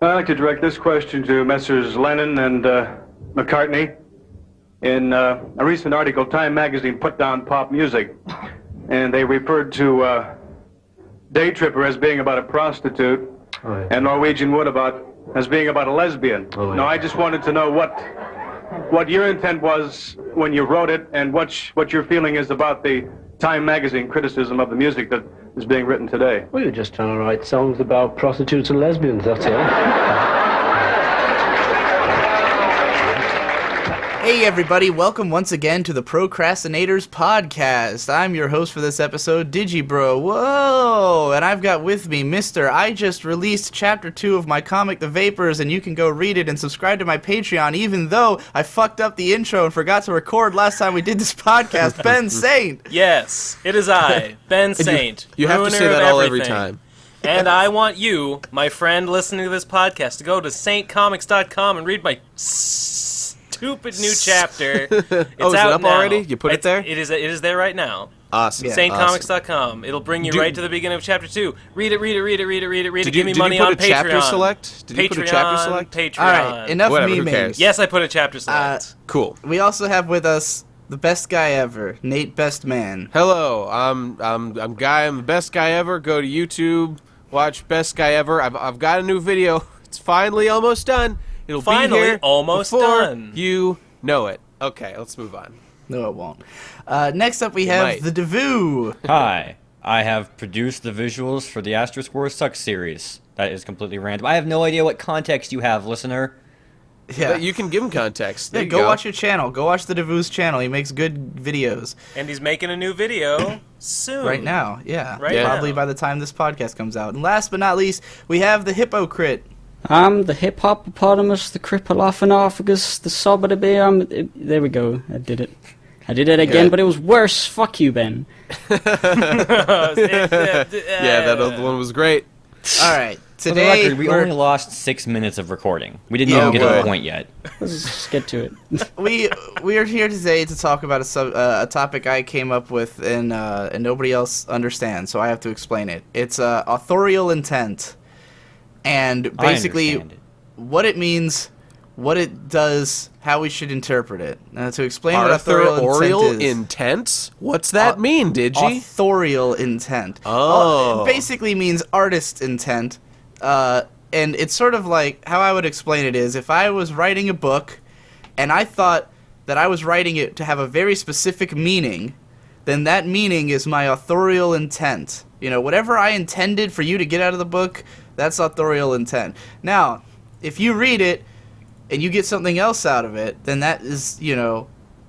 I'd like to direct this question to Messrs. Lennon and McCartney. In a recent article, Time magazine put down pop music, and they referred to Day Tripper as being about a prostitute, and Norwegian Wood as being about a lesbian. Now, I just wanted to know what your intent was when you wrote it, and what your feeling is about the Time magazine criticism of the music that is being written today. Well, you're just trying to write songs about prostitutes and lesbians, that's all. Hey everybody, welcome once again to the Pro Crastinators Podcast. I'm your host for this episode, Digibro. Whoa! And I've got with me Mr. I just released Chapter 2 of my comic, The Vapors, and you can go read it and subscribe to my Patreon, even though I fucked up the intro and forgot to record last time we did this podcast. Ben Saint! Yes, it is I, Ben Saint. You have to say that all every time. And I want you, my friend listening to this podcast, to go to saintcomics.com and read my stupid new chapter. It's is it out up now. already? You put it there? It is there right now. Awesome. Yeah. Saintcomics.com. It'll bring you right to the beginning of chapter 2. Read it. Give me money did you on put a Patreon. chapter select? Did you put a chapter select? Patreon. All right, enough Whatever, who memeing. cares? Yes, I put a chapter select. Cool. We also have with us the best guy ever, Nate Best Man. Hello, I'm Guy. I'm the best guy ever. Go to YouTube, watch Best Guy Ever. I've got a new video. It's finally almost done. It'll be here almost before done. you know it. Okay, let's move on. No, it won't. Next up, we have might. the Devoo. Hi, I have produced the visuals for the Asterisk Wars Sucks series. That is completely random. I have no idea what context you have, listener. Yeah, But you can give him context. There yeah, you go watch your channel. Go watch the Devoo's channel. He makes good videos And he's making a new video soon. right now. Yeah, Right probably now. by the time this podcast comes out. And last but not least, we have the Hypocrite. I'm the hip-hoppopotamus, the cripplophanophagus, the sobadabear. There we go. I did it again, Yeah. but it was worse. Fuck you, Ben. Yeah, that other one was great. All right, For the today record, we only lost 6 minutes of recording. We didn't Yeah, even get to boy. the point yet. Let's just get to it. we are here today to talk about a topic I came up with and nobody else understands, so I have to explain it. It's authorial intent, and basically understand it. what it means, what it does, how we should interpret it. To explain what authorial Authorial intent is. intent? What's that mean, Digi? Authorial intent. Oh. It basically means artist intent. And it's sort of like, how I would explain it is, if I was writing a book and I thought that I was writing it to have a very specific meaning, then that meaning is my authorial intent. You know, whatever I intended for you to get out of the book, that's authorial intent. Now, if you read it and you get something else out of it, then that is,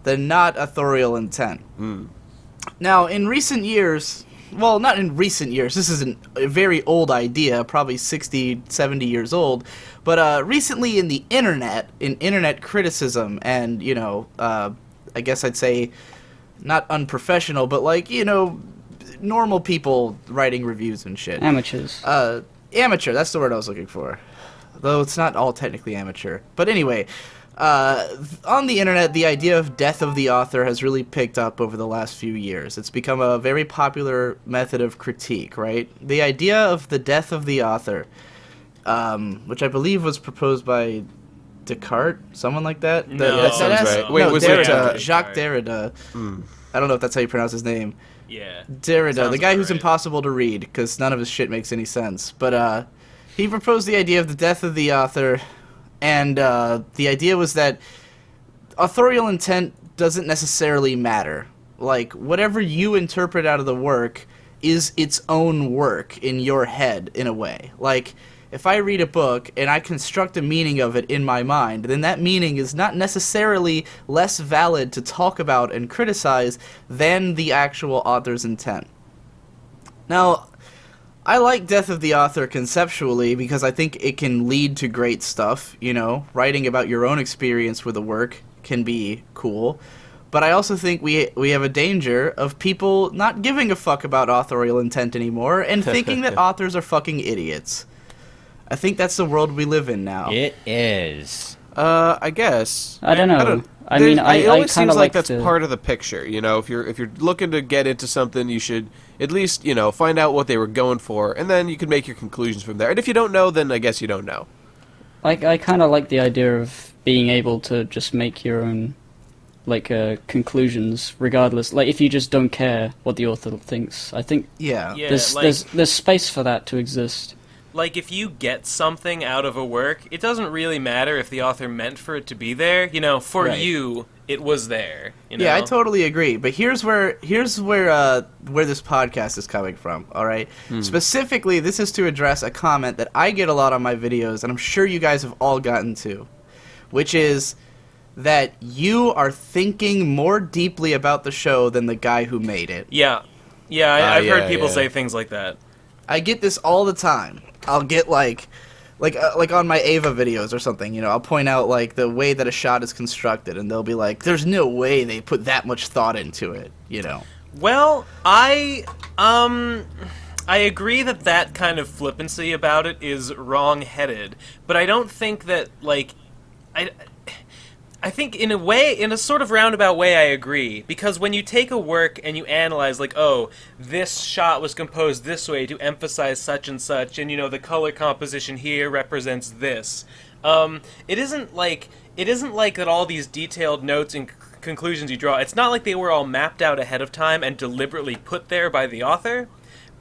then not authorial intent. Now, in recent years, well, not in recent years, this is a very old idea, probably 60, 70 years old, but recently in the internet, in internet criticism, and, I guess I'd say not unprofessional, but like, normal people writing reviews and shit. Amateurs. Amateur, that's the word I was looking for. Though it's not all technically amateur. But anyway, on the internet, the idea of death of the author has really picked up over the last few years. It's become a very popular method of critique, right? The idea of the death of the author, which I believe was proposed by Descartes, someone like that. No. That sounds right. Wait, was Derrida, it after Jacques Descartes? Derrida. I don't know if that's how you pronounce his name. Yeah. Derrida, Sounds the guy about who's right. impossible to read because none of his shit makes any sense. But he proposed the idea of the death of the author, and the idea was that authorial intent doesn't necessarily matter. Like, whatever you interpret out of the work is its own work in your head, in a way. Like, if I read a book and I construct a meaning of it in my mind, then that meaning is not necessarily less valid to talk about and criticize than the actual author's intent. Now, I like Death of the Author conceptually because I think it can lead to great stuff, writing about your own experience with a work can be cool. But I also think we have a danger of people not giving a fuck about authorial intent anymore and thinking that authors are fucking idiots. I think that's the world we live in now. It is. I guess. I don't know. I There's- mean, I it always kind seems of like like that's part of the picture. If you're looking to get into something, you should at least find out what they were going for, and then you can make your conclusions from there. And if you don't know, then I guess you don't know. I kind of like the idea of being able to just make your own, like, conclusions, regardless. Like, if you just don't care what the author thinks, I think Yeah. Yeah, there's space for that to exist. Like, if you get something out of a work, it doesn't really matter if the author meant for it to be there. You know, for Right. you, it was there. You know? Yeah, I totally agree. But here's where this podcast is coming from. All right. Specifically, this is to address a comment that I get a lot on my videos, and I'm sure you guys have all gotten to, which is that you are thinking more deeply about the show than the guy who made it. Yeah. Yeah, I've yeah, heard people yeah. say things like that. I get this all the time. I'll get like on my Ava videos or something, you know, I'll point out like the way that a shot is constructed, and they'll be like, "There's no way they put that much thought into it," you know. Well, I agree that kind of flippancy about it is wrong-headed, but I don't think that, like, I think in a sort of roundabout way, I agree. Because when you take a work and you analyze, like, oh, this shot was composed this way to emphasize such and such, and, you know, the color composition here represents this. It isn't like that all these detailed notes and conclusions you draw, it's not like they were all mapped out ahead of time and deliberately put there by the author,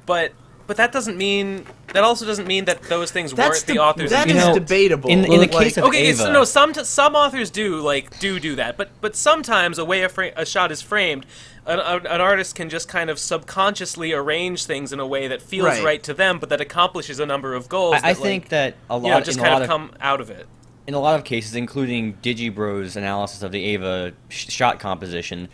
but that also doesn't mean that those things weren't the author's. That You is know, debatable. in the case of Okay, Ava, so no, some authors do that, but sometimes a way a shot is framed, an artist can just kind of subconsciously arrange things in a way that feels right to them, but that accomplishes a number of goals. I think that a lot just in kind a of lot come out of it. in a lot of cases, including Digibro's analysis of the Ava shot composition,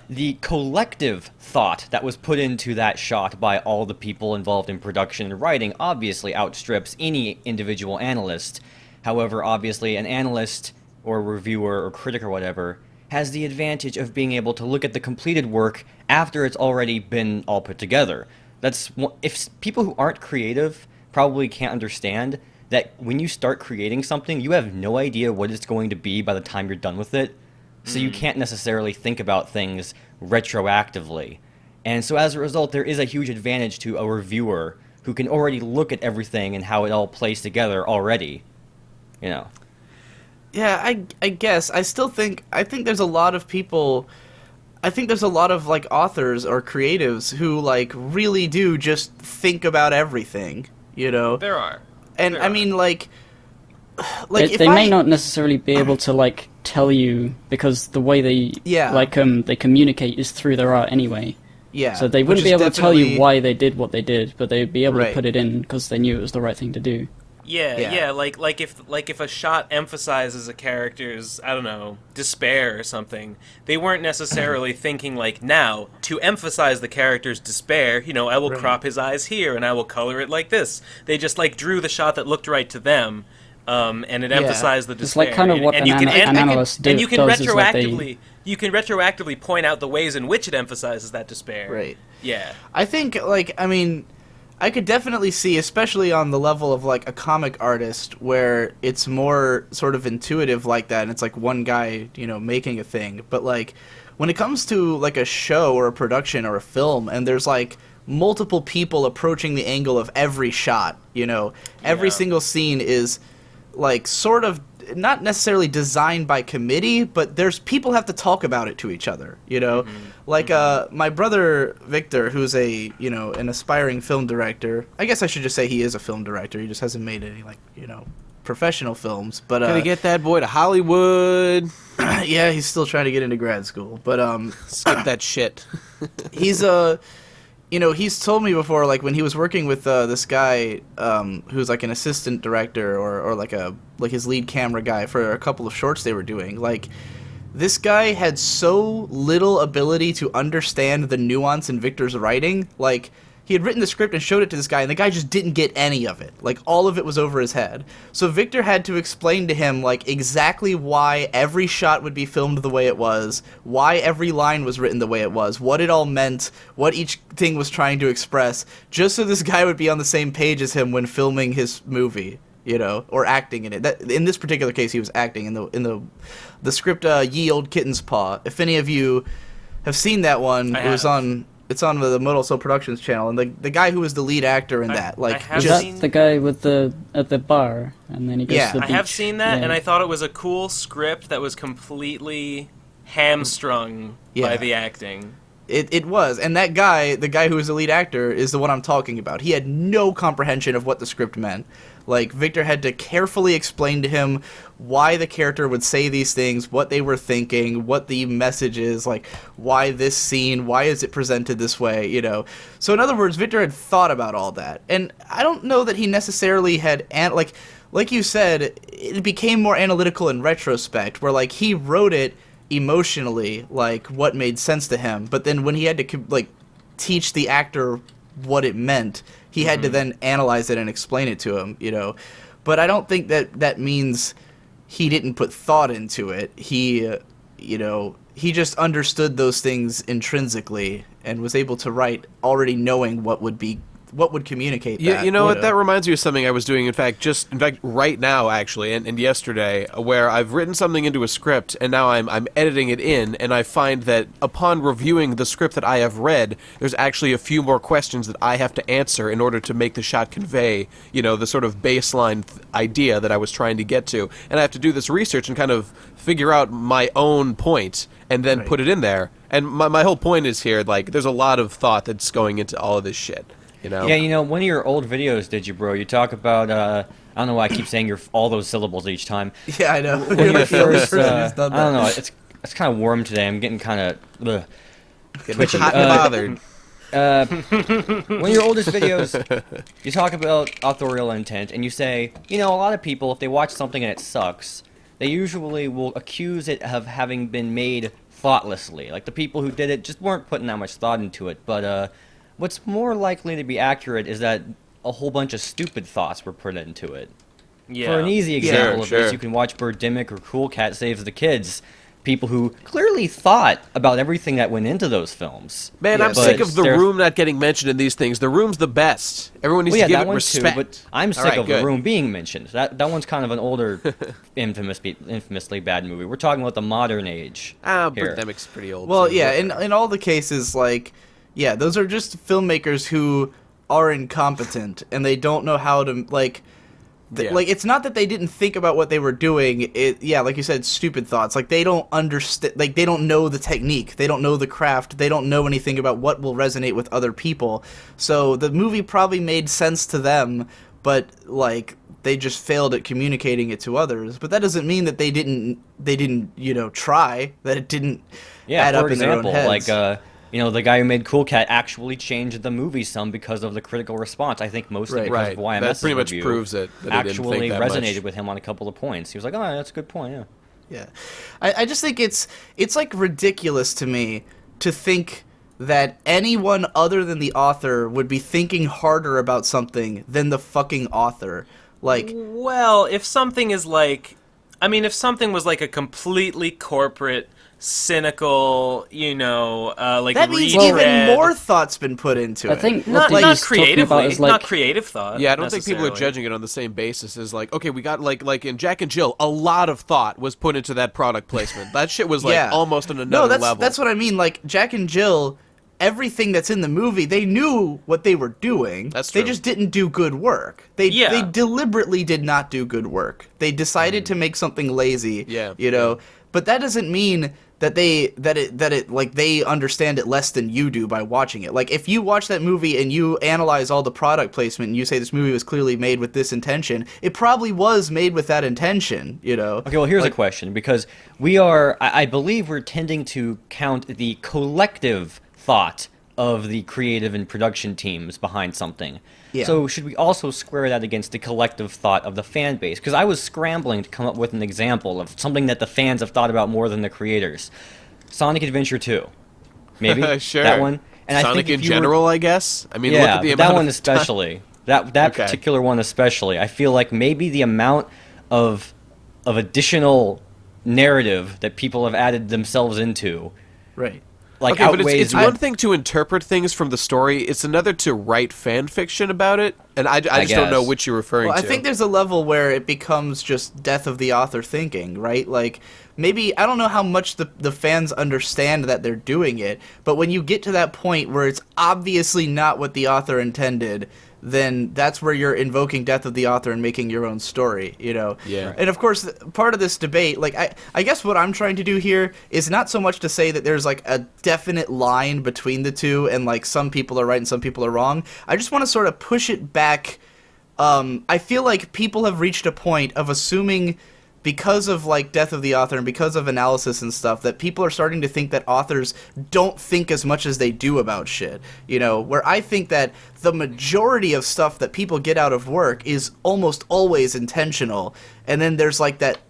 the collective thought that was put into that shot by all the people involved in production and writing obviously outstrips any individual analyst. However, obviously, an analyst or reviewer or critic or whatever has the advantage of being able to look at the completed work after it's already been all put together. If people who aren't creative probably can't understand that when you start creating something, you have no idea what it's going to be by the time you're done with it. So you can't necessarily think about things retroactively. And so as a result, there is a huge advantage to a reviewer who can already look at everything and how it all plays together already. You know. Yeah, I guess. I think there's a lot of people, I think there's a lot of, like, authors or creatives who, like, really do just think about everything, you know? There are. And, I mean, like They may not necessarily be able to, like, tell you, because the way they they communicate is through their art anyway. Yeah. So they wouldn't be able to tell you why they did what they did, but they'd be able to put it in because they knew it was the right thing to do. Yeah, like if a shot emphasizes a character's, I don't know, despair or something, they weren't necessarily thinking like, now, to emphasize the character's despair, you know, I will crop his eyes here and I will color it like this. They just like drew the shot that looked right to them. And it emphasized the despair. It's like kind of what an analyst does. And you can retroactively point out the ways in which it emphasizes that despair. Right. Yeah. I think, like, I mean, I could definitely see, especially on the level of, like, a comic artist, where it's more sort of intuitive like that, and it's like one guy, you know, making a thing. But, like, when it comes to, like, a show or a production or a film, and there's, like, multiple people approaching the angle of every shot, you know, every single scene is, like, sort of not necessarily designed by committee, but there's people have to talk about it to each other, you know? Like, my brother Victor, who's an aspiring film director. I guess I should just say he is a film director. He just hasn't made any, like, you know, professional films. But Gonna get that boy to Hollywood. yeah, he's still trying to get into grad school. But Skip that shit. he's you know, he's told me before, like, when he was working with this guy who's like an assistant director or like his lead camera guy for a couple of shorts they were doing, like, this guy had so little ability to understand the nuance in Victor's writing. Like, he had written the script and showed it to this guy, and the guy just didn't get any of it. Like, all of it was over his head. So Victor had to explain to him, like, exactly why every shot would be filmed the way it was, why every line was written the way it was, what it all meant, what each thing was trying to express, just so this guy would be on the same page as him when filming his movie, you know, or acting in it. That, in this particular case, he was acting in the script Ye Old Kitten's Paw. If any of you have seen that one, it was on It's on the Modal Soul Productions channel, and the guy who was the lead actor in that, like, I have Is just seen- that the guy with at the bar, and then he goes Yeah. to the I have beach? seen that, Yeah. and I thought it was a cool script that was completely hamstrung Yeah. by the acting. It was, and that guy, the guy who was the lead actor, is the one I'm talking about. He had no comprehension of what the script meant. Like, Victor had to carefully explain to him why the character would say these things, what they were thinking, what the message is, like, why this scene, why is it presented this way, you know. So in other words, Victor had thought about all that. And I don't know that he necessarily had, like you said, it became more analytical in retrospect, where, like, he wrote it emotionally, like, what made sense to him, but then when he had to, like, teach the actor what it meant, he had to then analyze it and explain it to him, you know. But I don't think that means he didn't put thought into it. He, you know, he just understood those things intrinsically and was able to write already knowing what would communicate Yeah, that. you know what? That reminds me of something I was doing. In fact, right now, actually, and yesterday, where I've written something into a script, and now I'm editing it in, and I find that upon reviewing the script that I have read, there's actually a few more questions that I have to answer in order to make the shot convey, you know, the sort of baseline idea that I was trying to get to, and I have to do this research and kind of figure out my own point and then put it in there. And my whole point is here, like, there's a lot of thought that's going into all of this shit. You know? Yeah, you know, one of your old videos, you talk about, I don't know why I keep saying all those syllables each time. Yeah, I know. When you first, I done don't know, that. it's kind of warm today. I'm getting kind of twitchy. Hot and bothered. One of your oldest videos, you talk about authorial intent, and you say, you know, a lot of people, if they watch something and it sucks, they usually will accuse it of having been made thoughtlessly. Like, the people who did it just weren't putting that much thought into it. But what's more likely to be accurate is that a whole bunch of stupid thoughts were put into it. Yeah. For an easy example of Sure. this, you can watch Birdemic or Cool Cat Saves the Kids. People who clearly thought about everything that went into those films. Man, Yeah, I'm but sick of the they're- room not getting mentioned in these things. The room's the best. Everyone needs Well, yeah, to give that it one respect. too, but I'm sick Alright, of good. The Room being mentioned. That one's kind of an older, infamously bad movie. We're talking about the modern age here. Birdemic's pretty old. Well, too. yeah, in all the cases, like, yeah, those are just filmmakers who are incompetent and they don't know how to, like, Yeah. like, it's not that they didn't think about what they were doing. Yeah, like you said, stupid thoughts. Like, they don't understand, like, they don't know the technique. They don't know the craft. They don't know anything about what will resonate with other people. So the movie probably made sense to them, but, like, they just failed at communicating it to others. But that doesn't mean that they didn't, you know, try, that it didn't add for up in their own example, heads. like, you know, the guy who made Cool Cat actually changed the movie some because of the critical response. I think mostly Right. because Right. of YMS's That pretty much review proves it. That he didn't actually think that resonated much. with him on a couple of points. He was like, oh, that's a good point, yeah. Yeah, I just think it's like ridiculous to me to think that anyone other than the author would be thinking harder about something than the fucking author. Like, Well, if something is like, I mean, if something was like a completely corporate, cynical, you know, like that means retread- even more thought's been put into I it. think not what not he's talking about creatively, is like not creative thought. Yeah, I don't think people are necessarily. judging it on the same basis as like, okay, we got like in Jack and Jill, a lot of thought was put into that product placement. That shit was like Yeah. almost on another No, that's level. that's what I mean. Like, Jack and Jill, everything that's in the movie, they knew what they were doing. That's They true. just didn't do good work. They Yeah. deliberately did not do good work. They decided to make something lazy. Yeah, You know, but that doesn't mean that it like they understand it less than you do by watching it. Like, if you watch that movie and you analyze all the product placement and you say this movie was clearly made with this intention, it probably was made with that intention, you know. Okay, well, here's a question, because I believe we're tending to count the collective thought of the creative and production teams behind something. Yeah. So should we also square that against the collective thought of the fan base? Because I was scrambling to come up with an example of something that the fans have thought about more than the creators. Sonic Adventure 2. Maybe? Sure. That one. And I Sonic think in if you were- general, I guess. I mean, look yeah, at the but that amount one of especially. That Okay. particular one especially. I feel like maybe the amount of additional narrative that people have added themselves into Right. like Okay, but outweighs it's one thing to interpret things from the story. It's another to write fan fiction about it, and I just don't know guess. which you're referring Well, to. I think there's a level where it becomes just death of the author thinking, right? Like, maybe, I don't know how much the fans understand that they're doing it, but when you get to that point where it's obviously not what the author intended, then that's where you're invoking death of the author and making your own story, you know? Yeah. And of course, part of this debate, like, I guess what I'm trying to do here is not so much to say that there's, like, a definite line between the two and, like, some people are right and some people are wrong. I just want to sort of push it back. I feel like people have reached a point of assuming, because of, like, death of the author and because of analysis and stuff, that people are starting to think that authors don't think as much as they do about shit, you know, where I think that the majority of stuff that people get out of work is almost always intentional, and then there's, like, that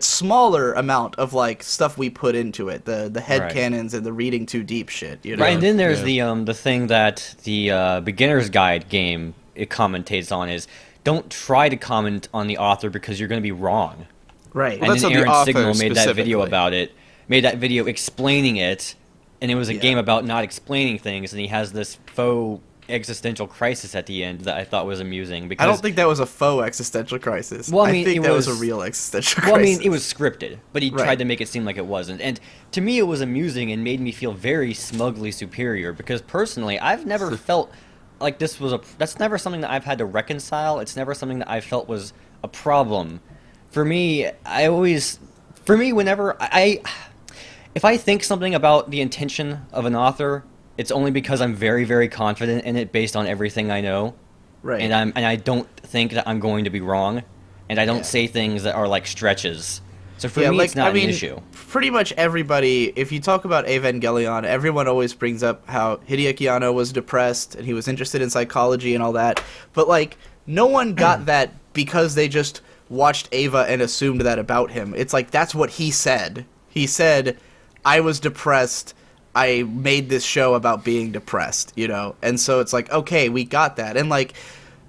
smaller amount of, like, stuff we put into it, the headcanons and the reading too deep shit, you know? Right, and then there's the thing that the beginner's guide game it commentates on is don't try to comment on the author because you're going to be wrong. Right. Well, And that's then on the Aaron author Signal made that video specifically. about it, made that video explaining it, and it was a Yeah. game about not explaining things, and he has this faux existential crisis at the end that I thought was amusing. Because I don't think that was a faux existential crisis. Well, I mean, think it that was a was- real existential Well, I crisis. mean, it was scripted, but he Right. tried to make it seem like it wasn't. And to me, it was amusing and made me feel very smugly superior because personally, I've never felt like this was that's never something that I've had to reconcile. It's never something that I felt was a problem. For me, whenever if I think something about the intention of an author, it's only because I'm very, very confident in it based on everything I know. Right. And I don't think that I'm going to be wrong, and I don't Yeah. say things that are like stretches. So for Yeah, me, like, it's not I mean, an issue. Pretty much everybody, if you talk about Evangelion, everyone always brings up how Hideaki Anno was depressed and he was interested in psychology and all that. But, like, no one got that because they just watched Eva and assumed that about him. It's like, that's what he said. He said, I was depressed. I made this show about being depressed, you know? And so it's like, okay, we got that. And, like,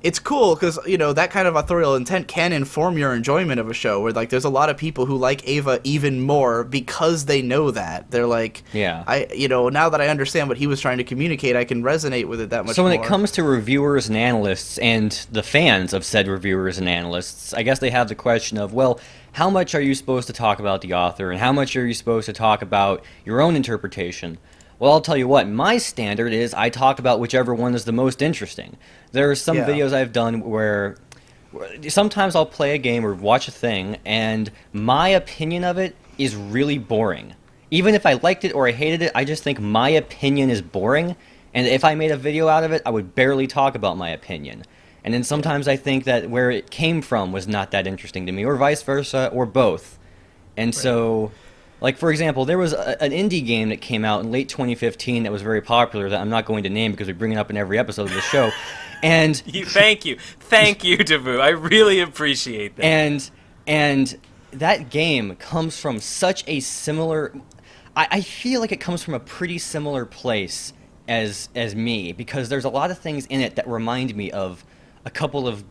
it's cool because, you know, that kind of authorial intent can inform your enjoyment of a show where, like, there's a lot of people who like Ava even more because they know that. They're like, Yeah. Now that I understand what he was trying to communicate, I can resonate with it that much So when more. it comes to reviewers and analysts and the fans of said reviewers and analysts, I guess they have the question of, well, how much are you supposed to talk about the author and how much are you supposed to talk about your own interpretation? Well, I'll tell you what, my standard is I talk about whichever one is the most interesting. There are some Yeah. videos I've done where sometimes I'll play a game or watch a thing, and my opinion of it is really boring. Even if I liked it or I hated it, I just think my opinion is boring, and if I made a video out of it, I would barely talk about my opinion. And then sometimes I think that where it came from was not that interesting to me, or vice versa, or both. And so... Like, for example, there was an indie game that came out in late 2015 that was very popular that I'm not going to name because we bring it up in every episode of the show. And Thank you, Davu. I really appreciate that. and that game comes from such a similar... I feel like it comes from a pretty similar place as me, because there's a lot of things in it that remind me of a couple of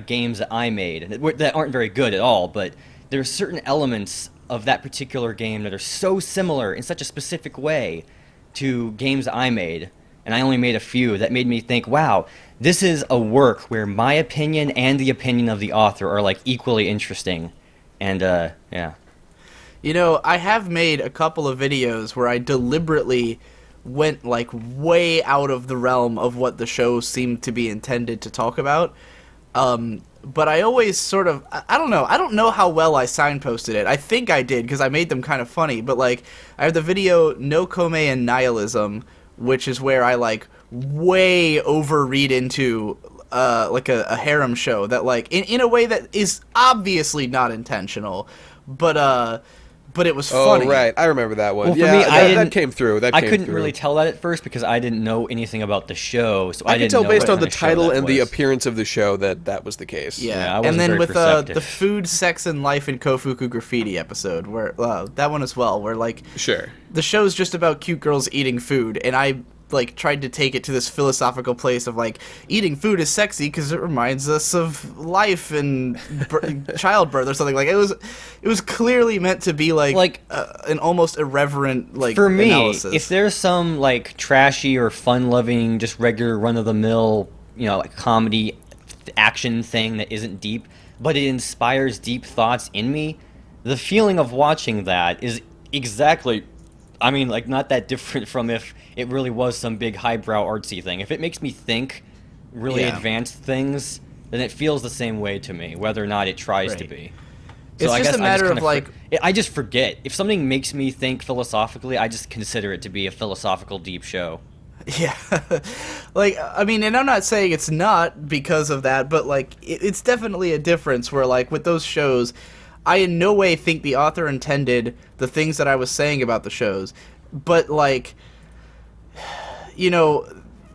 games that I made that aren't very good at all, but there's certain elements of that particular game that are so similar in such a specific way to games that I made, and I only made a few, that made me think, wow, this is a work where my opinion and the opinion of the author are, like, equally interesting. And, yeah. You know, I have made a couple of videos where I deliberately went, like, way out of the realm of what the show seemed to be intended to talk about. But I always sort of, I don't know. I don't know how well I signposted it. I think I did because I made them kind of funny. But, like, I have the video No Kome and Nihilism, which is where I, like, way overread into, like, a harem show that, like, in a way that is obviously not intentional. But it was funny. Oh, right. I remember that one. Well, for yeah, me, that came through. I couldn't really tell that at first because I didn't know anything about the show, so I I could didn't tell know based what on the kind of show title that and the was. appearance of the show that was the case. Yeah, I and wasn't then very with perceptive. the food, sex, and life in Kofuku Graffiti episode, where that one as well, where, like, Sure. the show's just about cute girls eating food, and I like tried to take it to this philosophical place of like eating food is sexy because it reminds us of life and childbirth or something. Like it was clearly meant to be like an almost irreverent like for me, analysis. If there's some like trashy or fun-loving, just regular run-of-the-mill, like comedy action thing that isn't deep, but it inspires deep thoughts in me, the feeling of watching that is exactly, I mean, like, not that different from if it really was some big highbrow artsy thing. If it makes me think really advanced things, then it feels the same way to me, whether or not it tries to be. So It's just a matter of like... I just forget. If something makes me think philosophically, I just consider it to be a philosophical deep show. Yeah. Like, I mean, and I'm not saying it's not because of that, but like, it's definitely a difference where like with those shows, I in no way think the author intended the things that I was saying about the shows, but like,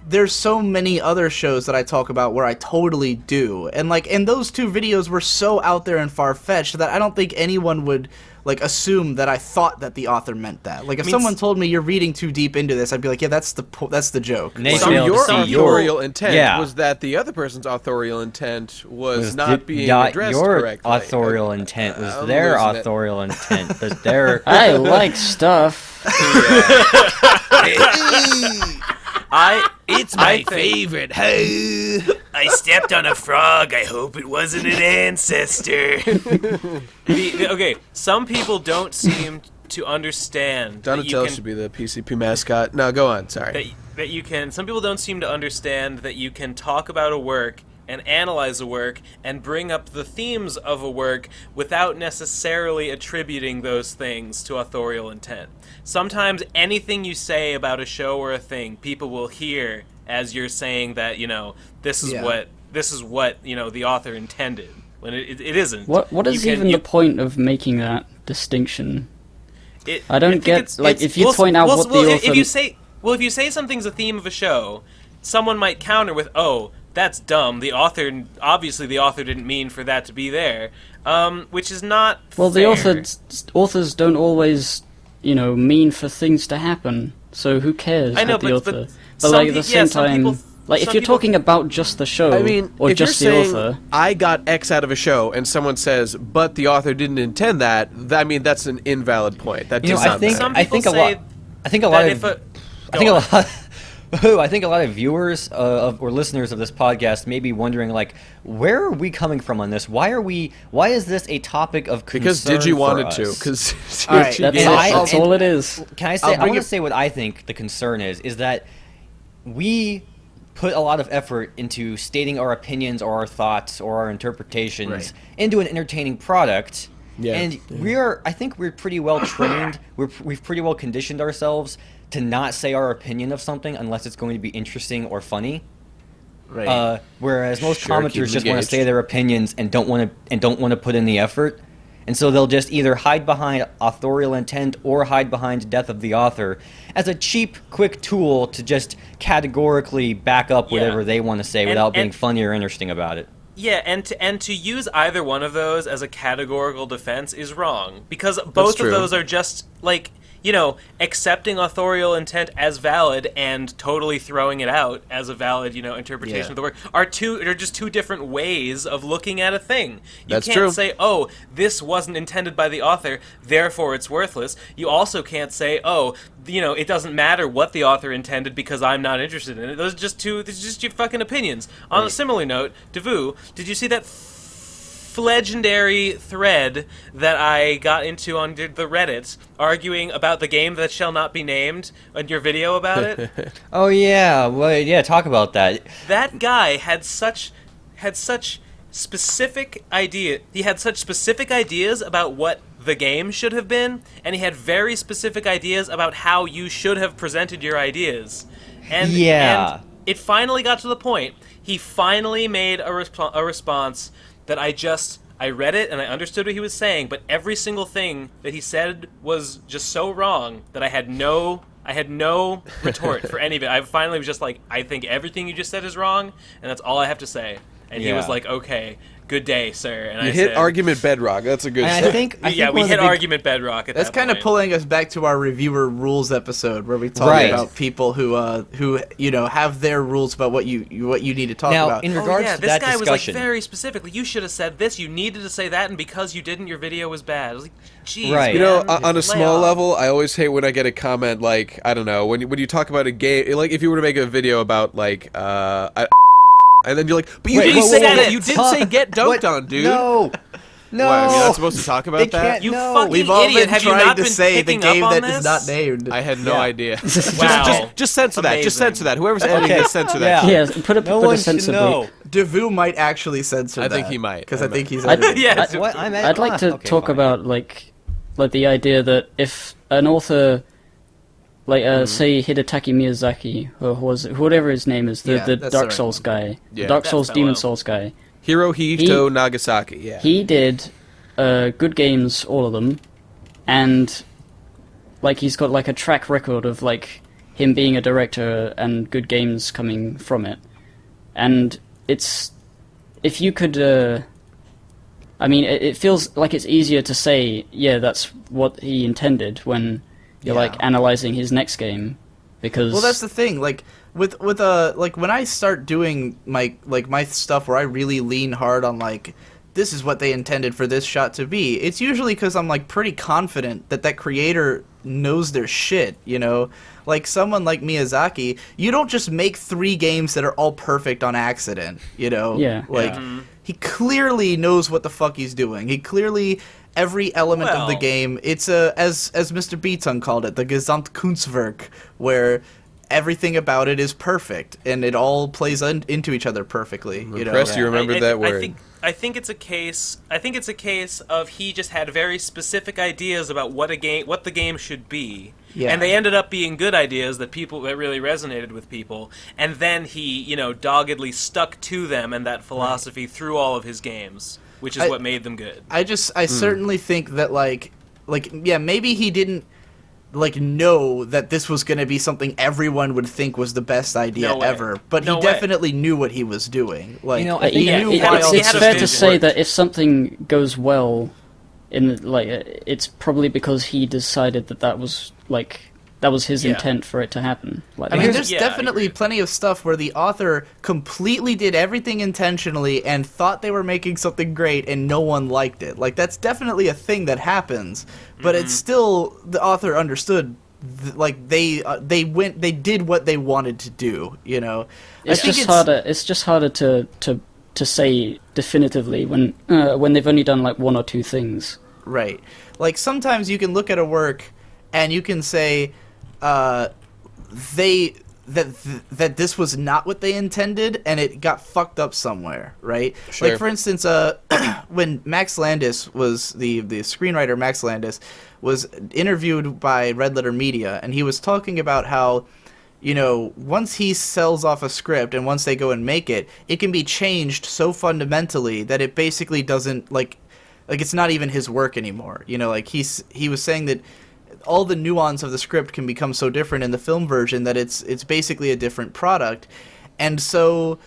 there's so many other shows that I talk about where I totally do, and like, and those two videos were so out there and far-fetched that I don't think anyone would like assume that I thought that the author meant that. Like, if someone told me you're reading too deep into this, I'd be like, yeah, that's the joke. So your authorial intent was that the other person's authorial intent was not being addressed correctly. Your authorial intent was their authorial intent. I like stuff. It's my favorite. Hey, I stepped on a frog. I hope it wasn't an ancestor. Okay, some people don't seem to understand. Donatello should be the PCP mascot. No, go on. Sorry. That you can. Some people don't seem to understand that you can talk about a work and analyze a work and bring up the themes of a work without necessarily attributing those things to authorial intent. Sometimes anything you say about a show or a thing, people will hear as you're saying that, this is what the author intended, when it isn't. What is the point of making that distinction? I don't get, like, if you point out what the author... If you say something's a theme of a show, someone might counter with, oh, that's dumb. Obviously the author didn't mean for that to be there, which is not fair. The authors don't always, mean for things to happen. So who cares? I know, what the author. But like at the same time, if you're talking about just the show, or just the author, I got X out of a show, and someone says, but the author didn't intend that. I mean, that's an invalid point. That does not matter. I think a lot of viewers or listeners of this podcast may be wondering, like, where are we coming from on this? Why is this a topic of concern because Digi wanted us? to. Because that's all it is. Can I say? I want to say what I think the concern is that we put a lot of effort into stating our opinions or our thoughts or our interpretations into an entertaining product. Yeah. And I think we're pretty well trained. We've pretty well conditioned ourselves to not say our opinion of something unless it's going to be interesting or funny. Right. Whereas most commenters just want to say their opinions and don't want to put in the effort, and so they'll just either hide behind authorial intent or hide behind death of the author as a cheap, quick tool to just categorically back up whatever they want to say without being funny or interesting about it. Yeah, and to use either one of those as a categorical defense is wrong, because both of those are just like, accepting authorial intent as valid and totally throwing it out as a valid, interpretation of the work are just two different ways of looking at a thing. You can't say, oh, this wasn't intended by the author, therefore it's worthless. You also can't say, oh, it doesn't matter what the author intended because I'm not interested in it. Those are just your fucking opinions. On a similar note, Devu, did you see that legendary thread that I got into on the Reddit arguing about the game that shall not be named and your video about it? Oh yeah, well yeah, talk about that. That guy had such specific idea. He had such specific ideas about what the game should have been, and he had very specific ideas about how you should have presented your ideas. And it finally got to the point. He finally made a response that I read it and I understood what he was saying, but every single thing that he said was just so wrong that I had no retort for any of it. I finally was just like, I think everything you just said is wrong, and that's all I have to say. And he was like, okay, good day, sir. And You I hit said, argument bedrock. That's a good And start. I think yeah, we one of hit the big- argument bedrock at That's that kind of point. pulling us back to our reviewer rules episode where we talk Right. about people who have their rules about what you need to talk Now, about. in Oh, regards yeah, to this that guy discussion, was like very specific. You should have said this. You needed to say that, and because you didn't, your video was bad. I was like, geez, Right. You know, man, on a lay small off. level, I always hate when I get a comment like, I don't know, when you talk about a game, like if you were to make a video about like, and then you're like, but you Wait, didn't whoa, say whoa, whoa, that. whoa. You didn't say get dunked What? on, dude. No, no. What, are we not supposed to talk about They that? can't- You no. fucking We've all idiot. been Have you trying not to been say the picking game up on that is this? not named. I had no Yeah. idea. Wow. Just censor that. Just Amazing. censor that. Whoever's editing Okay. this, censor that. Yeah. Yeah, put No a one should censor know. bleep. Devu might actually censor I that. think he might. Because I think he's I'd- editing. Yeah. What? I'd like to okay, talk fine. about like the idea that if an author, like say Hidetaki Miyazaki, or whatever his name is, Yeah, the that's Dark the right Souls one. guy, Yeah. Dark That Souls, fellow. Demon Souls guy, Hirohito Nagasaki. Yeah. he did good games, all of them, and like he's got like a track record of like him being a director and good games coming from it, and it's if you could. I mean, it feels like it's easier to say, yeah, that's what he intended when you're Yeah. like analyzing his next game, because Well, that's the thing. Like with like when I start doing my stuff where I really lean hard on like this is what they intended for this shot to be. It's usually because I'm like pretty confident that creator knows their shit. You know, like someone like Miyazaki, you don't just make 3 games that are all perfect on accident. You know, Yeah. like. He clearly knows what the fuck he's doing. He clearly, every element of the Well- game, it's as Mr. Beaton called it, the Gesamtkunstwerk, where everything about it is perfect and it all plays into each other perfectly. You know, Impressed you remembered that word. I think it's a case. I think it's a case of he just had very specific ideas about what the game should be, Yeah. and they ended up being good ideas that really resonated with people. And then he, doggedly stuck to them and that philosophy through all of his games, which is what made them good. I certainly think that yeah, maybe he didn't know that this was going to be something everyone would think was the best idea No way. ever, but No he way. definitely knew what he was doing. Like I he think- knew he had why a- all he it's had a fair vision. to say that if something goes well, it's probably because he decided that was his Yeah. intent for it to happen. Like, I mean, that. there's Yeah, I definitely agree. plenty of stuff where the author completely did everything intentionally and thought they were making something great and no one liked it. Like, that's definitely a thing that happens, but it's still, the author understood, they did what they wanted to do, you know? It's just harder to say definitively when they've only done like 1 or 2 things. Right. Like, sometimes you can look at a work and you can say, that this was not what they intended and it got fucked up somewhere, right? Sure. Like, for instance, when Max Landis was the screenwriter, Max Landis was interviewed by Red Letter Media, and he was talking about how, once he sells off a script and once they go and make it, it can be changed so fundamentally that it basically doesn't like it's not even his work anymore. Like he was saying that all the nuance of the script can become so different in the film version that it's basically a different product. And so,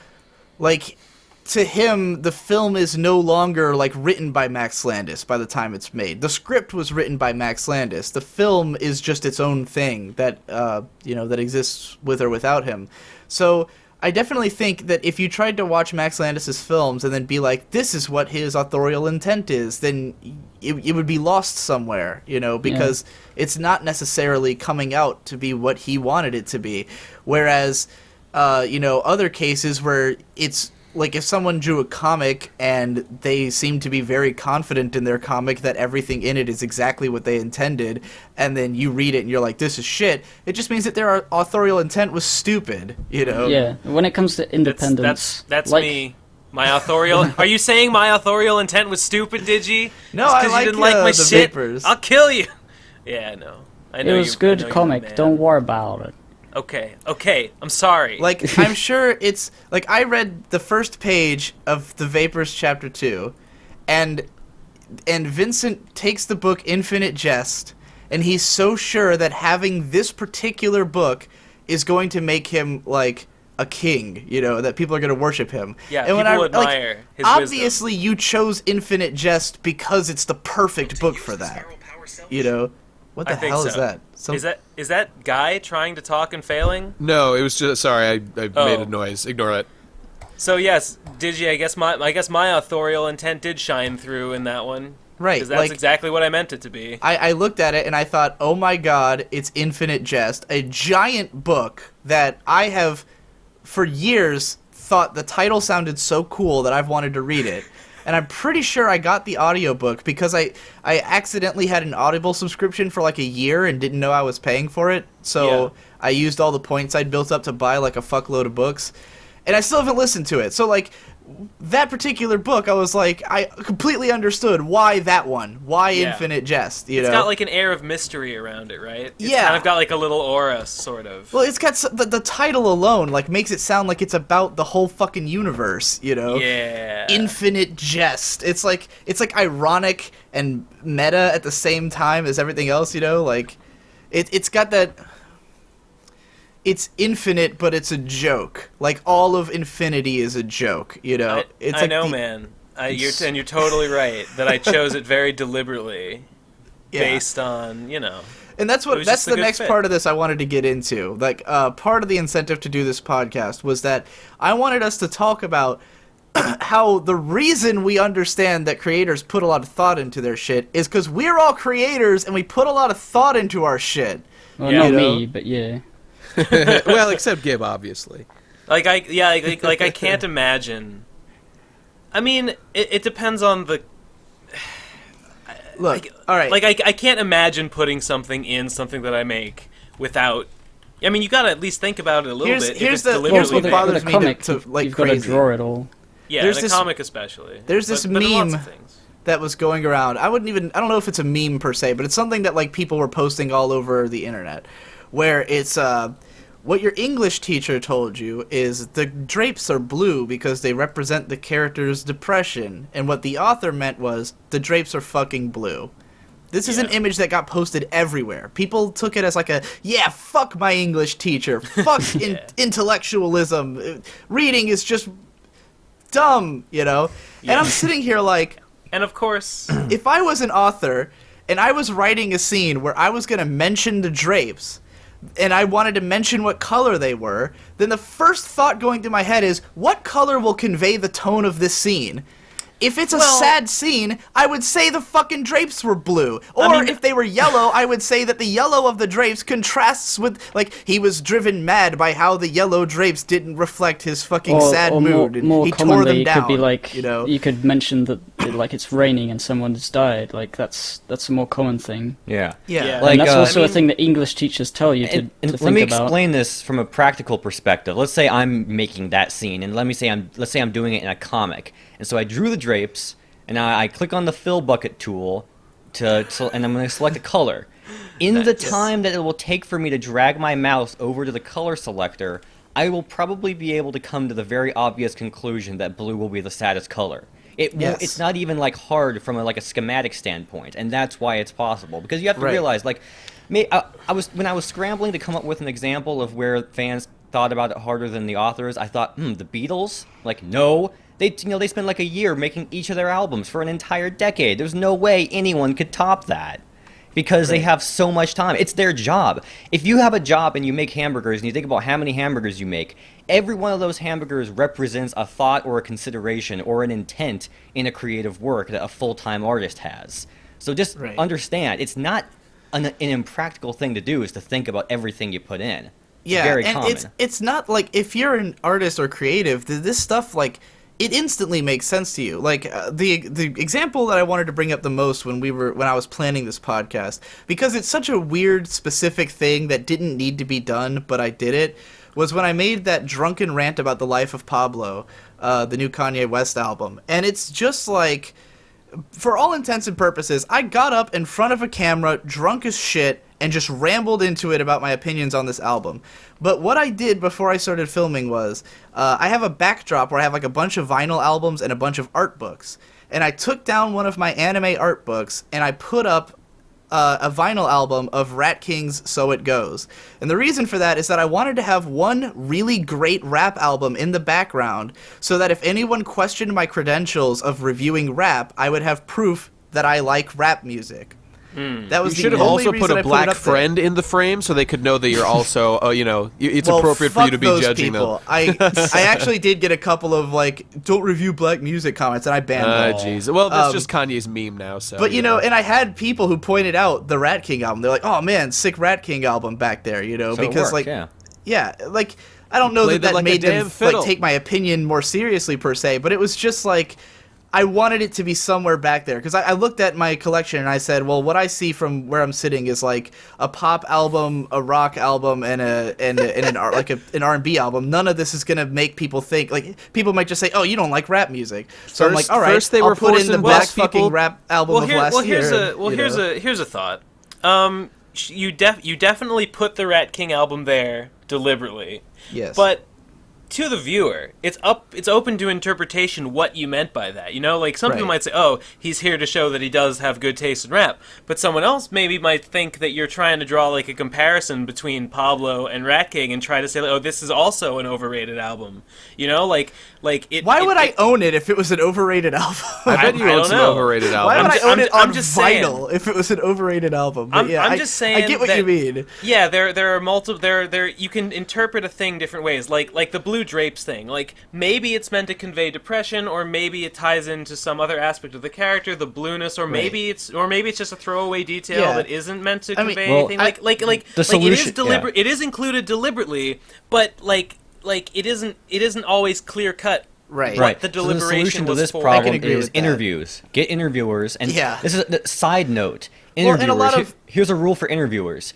like, to him, the film is no longer, like, written by Max Landis by the time it's made. The script was written by Max Landis. The film is just its own thing that, that exists with or without him. So I definitely think that if you tried to watch Max Landis' films and then be like, this is what his authorial intent is, then it would be lost somewhere, because it's not necessarily coming out to be what he wanted it to be. Whereas, other cases where it's like if someone drew a comic and they seem to be very confident in their comic that everything in it is exactly what they intended, and then you read it and you're like, this is shit, it just means that their authorial intent was stupid, Yeah, when it comes to independence, That's like, me. My authorial. Are you saying my authorial intent was stupid, Digi? No, Just I 'cause like, you didn't like my the shit. Vapors. I'll kill you. Yeah, no. I It know was I good know you're comic. the man. Don't worry about it. Okay. I'm sorry. Like, I'm sure it's... Like, I read the first page of The Vapors Chapter 2, and Vincent takes the book Infinite Jest, and he's so sure that having this particular book is going to make him, like, a king, you know, that people are going to worship him. Yeah, and when people admire his obviously you chose Infinite Jest because it's the perfect book for that. You know? What the hell is that? Is that guy trying to talk and failing? No, it was just sorry. I made a noise. Ignore it. So yes, Digi, I guess my authorial intent did shine through in that one. Right, Because that's exactly what I meant it to be. I looked at it and I thought, oh my god, it's Infinite Jest, a giant book that I have, for years, thought the title sounded so cool that I've wanted to read it. And I'm pretty sure I got the audiobook because I accidentally had an Audible subscription for like a year and didn't know I was paying for it. So I used all the points I'd built up to buy like a fuckload of books. And I still haven't listened to it. So like that particular book, I was like, I completely understood why that one. Why Infinite Jest, you know? It's got like an air of mystery around it, right? It's kind of got like a little aura, sort of. Well, it's got the title alone like makes it sound like it's about the whole fucking universe, you know? Yeah. Infinite Jest. It's like ironic and meta at the same time as everything else, you know? Like it's got that. It's infinite, but it's a joke. Like all of infinity is a joke, you know. I know, man. You're totally right that I chose it very deliberately, based on And that's the next part of this I wanted to get into. Like part of the incentive to do this podcast was that I wanted us to talk about how the reason we understand that creators put a lot of thought into their shit is because we're all creators and we put a lot of thought into our shit. Well, not me, but yeah. Well, except Gib, obviously. Like I can't imagine. I mean, it depends on the. Look, all right. Like I can't imagine putting something in something that I make without. I mean, you gotta at least think about it a little bit. Here's deliberately what bothers me comic, to like you've crazy. got to draw it all. Yeah, there's the comic especially. There's this but meme lots of things. that was going around. I don't know if it's a meme per se, but it's something that like people were posting all over the internet, where it's what your English teacher told you is the drapes are blue because they represent the character's depression, and what the author meant was the drapes are fucking blue. This is an image that got posted everywhere. People took it as like fuck my English teacher, fuck intellectualism, reading is just dumb, you know? And I'm sitting here like... And of course... If I was an author, and I was writing a scene where I was going to mention the drapes, and I wanted to mention what color they were, then the first thought going through my head is, what color will convey the tone of this scene? If it's a sad scene, I would say the fucking drapes were blue. Or if they were yellow, I would say that the yellow of the drapes contrasts with, like, he was driven mad by how the yellow drapes didn't reflect his fucking sad mood. And more he commonly, tore them it down, could be like, you know? you could mention that like it's raining and someone's died. Like that's a more common thing. Yeah. Yeah. Like, And that's also a thing that English teachers tell you to And think let me about. explain this from a practical perspective. Let's say I'm making that scene, and let's say I'm doing it in a comic, and so I drew the drapes, and I click on the fill bucket tool, and I'm going to select a color. In the time that it will take for me to drag my mouse over to the color selector, I will probably be able to come to the very obvious conclusion that blue will be the saddest color. It's not even like hard from a schematic standpoint, and that's why it's possible. Because you have to realize, when I was scrambling to come up with an example of where fans thought about it harder than the authors, I thought, the Beatles? No. They spent like a year making each of their albums for an entire decade. There's no way anyone could top that. Because they have so much time. It's their job. If you have a job and you make hamburgers and you think about how many hamburgers you make, every one of those hamburgers represents a thought or a consideration or an intent in a creative work that a full-time artist has. So just understand, it's not an impractical thing to do is to think about everything you put in. Yeah, very and common. it's not like if you're an artist or creative, this stuff it instantly makes sense to you. Like the example that I wanted to bring up the most when I was planning this podcast, because it's such a weird specific thing that didn't need to be done, but I did it, was when I made that drunken rant about the life of Pablo, the new Kanye West album. And it's just like, for all intents and purposes, I got up in front of a camera, drunk as shit, and just rambled into it about my opinions on this album. But what I did before I started filming was, I have a backdrop where I have like a bunch of vinyl albums and a bunch of art books. And I took down one of my anime art books, and I put up a vinyl album of Rat King's So It Goes. And the reason for that is that I wanted to have one really great rap album in the background so that if anyone questioned my credentials of reviewing rap, I would have proof that I like rap music. That was You should have also put a black friend in the frame so they could know that you're also, it's appropriate for you to be judging them. I actually did get a couple of, like, don't review black music comments, and I banned them all. Jeez. Well, that's just Kanye's meme now, so. But, and I had people who pointed out the Rat King album. They're like, oh, man, sick Rat King album back there, So because, it worked, yeah, like, I don't know Played it that like a made them, damn fiddle. take my opinion more seriously, per se, but it was just, like, I wanted it to be somewhere back there, because I looked at my collection and I said, well, what I see from where I'm sitting is like a pop album, a rock album, and an R&B album. None of this is gonna make people think, like, people might just say, oh, you don't like rap music. So I'm like, all right, first they I'll were put in the forcing best black people- fucking rap album of last year. Here's a thought. You definitely put the Rat King album there deliberately. Yes. But to the viewer, it's open to interpretation what you meant by that. Like some people Right. might say, "Oh, he's here to show that he does have good taste in rap," but someone else maybe might think that you're trying to draw like a comparison between Pablo and Rat King and try to say, "Oh, this is also an overrated album." Like it. Why would I own it if it was an overrated album? I bet you I own don't some know. overrated Why albums. would I own it on I'm just saying. vinyl if it was an overrated album? But I'm just saying. I get what that, you mean. Yeah, there are multiple. There you can interpret a thing different ways. Like the Blue Drapes thing. Like maybe it's meant to convey depression, or maybe it ties into some other aspect of the character, the blueness, or maybe it's just a throwaway detail Yeah. that isn't meant to I mean, convey well, anything. Like the it is solution- deliberate. It is included deliberately, but like it isn't always clear cut. Right. Right. The So deliberation the solution to was this for. I can problem agree is with that. interviews. Get interviewers, and Yeah. this is a side note. Well, Interviewers. and a lot of- Here's a rule for interviewers.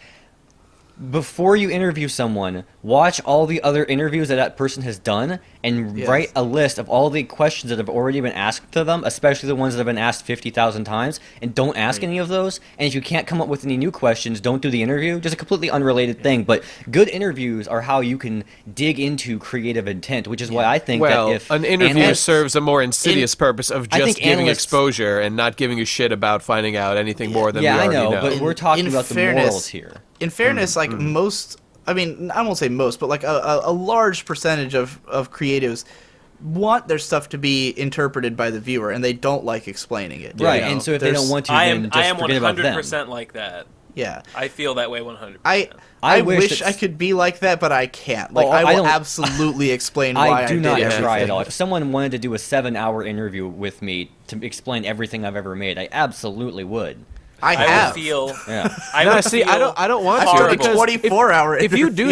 Before you interview someone, watch all the other interviews that person has done and Yes. write a list of all the questions that have already been asked to them, especially the ones that have been asked 50,000 times, and don't ask any of those. And if you can't come up with any new questions, don't do the interview. Just a completely unrelated thing. But good interviews are how you can dig into creative intent, which is why I think Well, that if an interview analysts- serves a more insidious purpose of I just think giving analysts- exposure and not giving a shit about finding out anything more than yeah, we I already know, but we're talking In about the fairness- morals here. In fairness, like most, I mean, I won't say most, but like a large percentage of creatives want their stuff to be interpreted by the viewer, and they don't like explaining it. Right, you know? and so if they There's- don't want to, I then am just I am forget about them. 100% like that. Yeah. I feel that way 100%. I wish wish that- I could be like that, but I can't. Like, Oh, I I will don't- absolutely explain why I do did not everything. try at all. If someone wanted to do a 7-hour interview with me to explain everything I've ever made, I absolutely would. I I have. would feel. Yeah. I No, would see, I feel don't want I've to done a because 24-hour if you interview.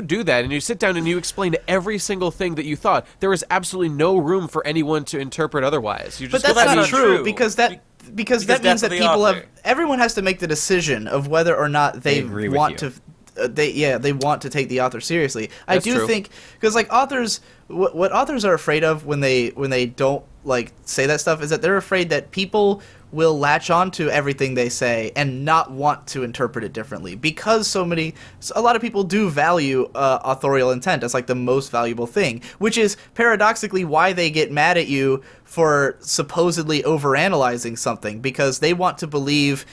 do that and you sit down and you explain every single thing that you thought, there is absolutely no room for anyone to interpret otherwise. You But just that's, that's not not true true. because that means that's that the people author. have everyone has to make the decision of whether or not they agree with want you. to they want to take the author seriously. I That's do true. think because like authors what authors are afraid of when they don't like say that stuff is that they're afraid that people will latch on to everything they say and not want to interpret it differently because a lot of people do value authorial intent as like the most valuable thing, which is paradoxically why they get mad at you for supposedly overanalyzing something, because they want to believe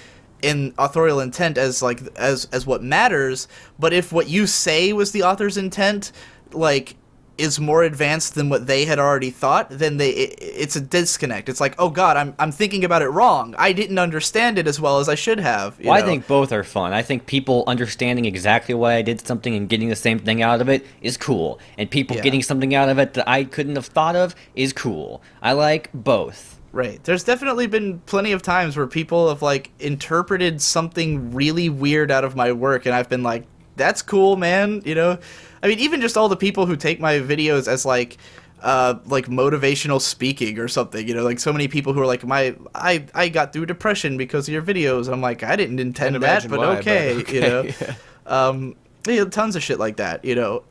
in authorial intent as like as what matters. But if what you say was the author's intent like is more advanced than what they had already thought, then it's a disconnect. It's like, oh god, I'm thinking about it wrong. I didn't understand it as well as I should have. you Well, I know? think both are fun. I think people understanding exactly why I did something and getting the same thing out of it is cool. And people Yeah. getting something out of it that I couldn't have thought of is cool. I like both. Right. There's definitely been plenty of times where people have like interpreted something really weird out of my work, and I've been like, that's cool, man. You know, I mean, even just all the people who take my videos as like motivational speaking or something, you know, like so many people who are like, I got through depression because of your videos. I'm like, I didn't intend that, imagine but why, okay, but you know, yeah. tons of shit like that, you know,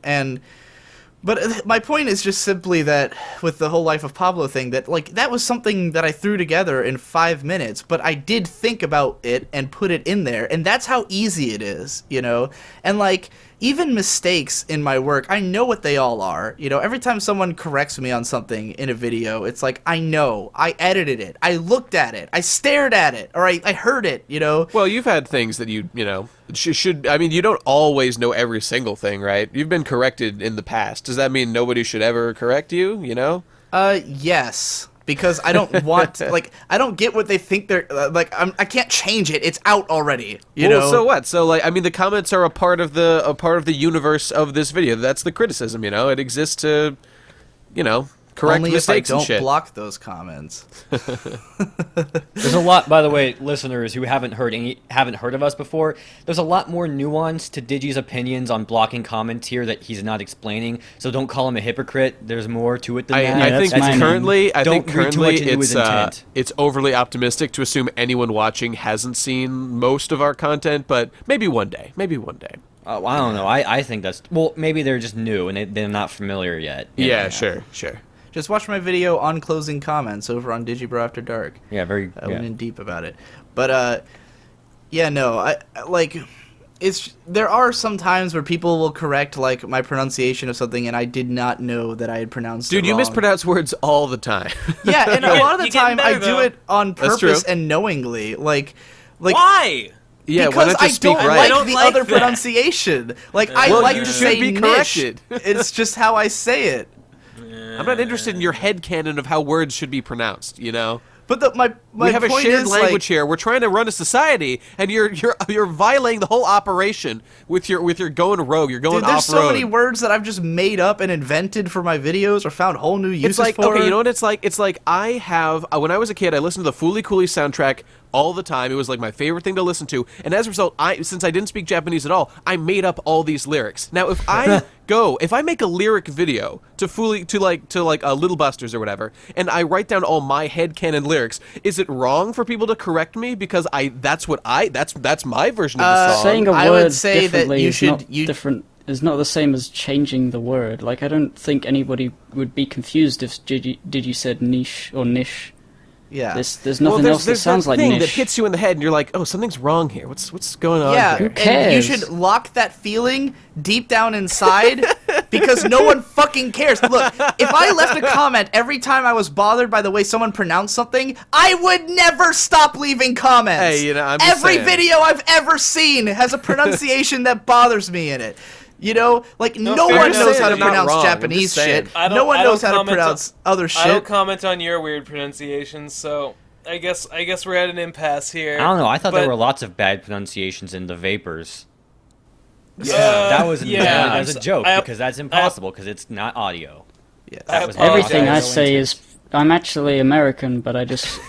But my point is just simply that with the whole Life of Pablo thing, that like that was something that I threw together in 5 minutes, but I did think about it and put it in there, and that's how easy it is, you know? And like even mistakes in my work, I know what they all are. You know, every time someone corrects me on something in a video, it's like, I know, I edited it, I looked at it, I stared at it, or I heard it, you know? Well, you've had things that you know, should, I mean, you don't always know every single thing, right? You've been corrected in the past. Does that mean nobody should ever correct you, you know? Yes. Because I don't want to, like, I don't get what they think they're, I can't change it. It's out already, you know? So what? So, like, I mean, the comments are a part of the universe of this video. That's the criticism, you know? It exists to, you know, correct Only mistakes if I and don't shit. block those comments. There's a lot, by the way, listeners who haven't heard of us before. There's a lot more nuance to Digi's opinions on blocking comments here that he's not explaining. So don't call him a hypocrite. There's more to it than that. I think that's currently, Don't read too much into his intent. it's overly optimistic to assume anyone watching hasn't seen most of our content, but maybe one day. Maybe one day. I don't know. I think that's... Well, maybe they're just new and they're not familiar yet. you Yeah, know? sure. Just watch my video on closing comments over on Digibro After Dark. Yeah, I went in deep about it. But, yeah, no, there are some times where people will correct, like, my pronunciation of something, and I did not know that I had pronounced it Dude, you wrong. mispronounce words all the time. Yeah, and a lot of the You're getting time I better, do though. it on That's purpose true. and knowingly. Like Why? Yeah, why because not I just speak don't right? like don't the like other that. pronunciation. Like, I Well, like you to should say be niche. corrected. It's just how I say it. I'm not interested in your headcanon of how words should be pronounced, you know? But my We have a point shared is, language like, here. We're trying to run a society, and you're violating the whole operation with your going rogue. You're going dude, there's off road. so many words that I've just made up and invented for my videos or found whole new uses It's like, for. okay, you know what it's like? It's like I have, when I was a kid, I listened to the Fooly Cooly soundtrack all the time. It was like my favorite thing to listen to. And as a result, since I didn't speak Japanese at all, I made up all these lyrics. Now, if I make a lyric video to Little Busters or whatever, and I write down all my headcanon lyrics, is it wrong for people to correct me because that's my version of the song? Saying a I word would say that differently you is should- not different. Is not the same as changing the word. Like, I don't think anybody would be confused if Digi said niche or niche. yeah. There's nothing else that there's sounds that like thing niche. that hits you in the head, and you're like, oh, something's wrong here. What's going on Yeah, here? and you cares? should lock that feeling deep down inside because no one fucking cares. Look, if I left a comment every time I was bothered by the way someone pronounced something, I would never stop leaving comments. Hey, you know, I'm just Every saying. video I've ever seen has a pronunciation that bothers me in it. You know, like no fair one enough. knows how to You're not pronounce wrong, I'm just Japanese saying. shit. I don't- No one I don't knows how to comment pronounce other I don't shit. comment on your weird pronunciations, so I guess we're at an impasse here. I don't know. I thought But- there were lots of bad pronunciations in the Vapors. Yeah. That was yeah, a joke I- because that's impossible because it's not audio. Yeah. That was Everything I my say is. I'm actually American, but I just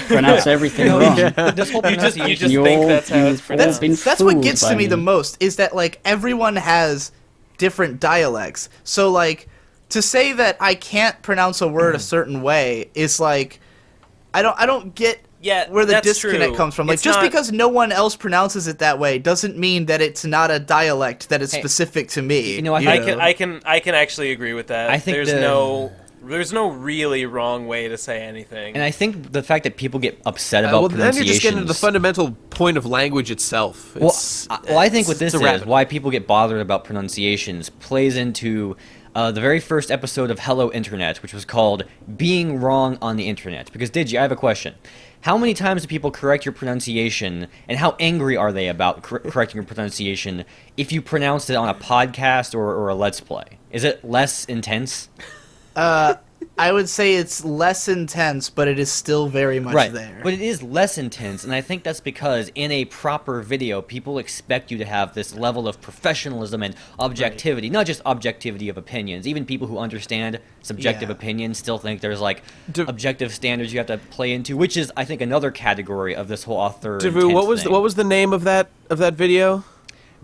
pronounce everything wrong. This whole You just pronunciation- You think all- that's how it's you've all pronounced. been That's what fooled gets by to me the most is that like everyone has different dialects. So like to say that I can't pronounce a word a certain way is like I don't get Yeah, where the that's disconnect true. comes from. Like It's just not- because no one else pronounces it that way doesn't mean that it's not a dialect that is Hey, specific to me. you know, I I can actually agree with that. I think there's no really wrong way to say anything. And I think the fact that people get upset about Well, then you're just getting to the pronunciations- fundamental point of language itself. Well, It's- I think what this it's a is, rabbit why people get bothered about pronunciations, plays into the very first episode of Hello Internet, which was called Being Wrong on the Internet. Because, Digi, I have a question. How many times do people correct your pronunciation, and how angry are they about correcting your pronunciation if you pronounced it on a podcast or a Let's Play? Is it less intense? I would say it's less intense, but it is still very much Right, there. but it is less intense, and I think that's because in a proper video, people expect you to have this level of professionalism and objectivity, not just objectivity of opinions. Even people who understand subjective Yeah. opinions still think there's like Div- objective standards you have to play into, which is, I think, another category of this whole author. Davu, intent what was thing. what was the name of that video?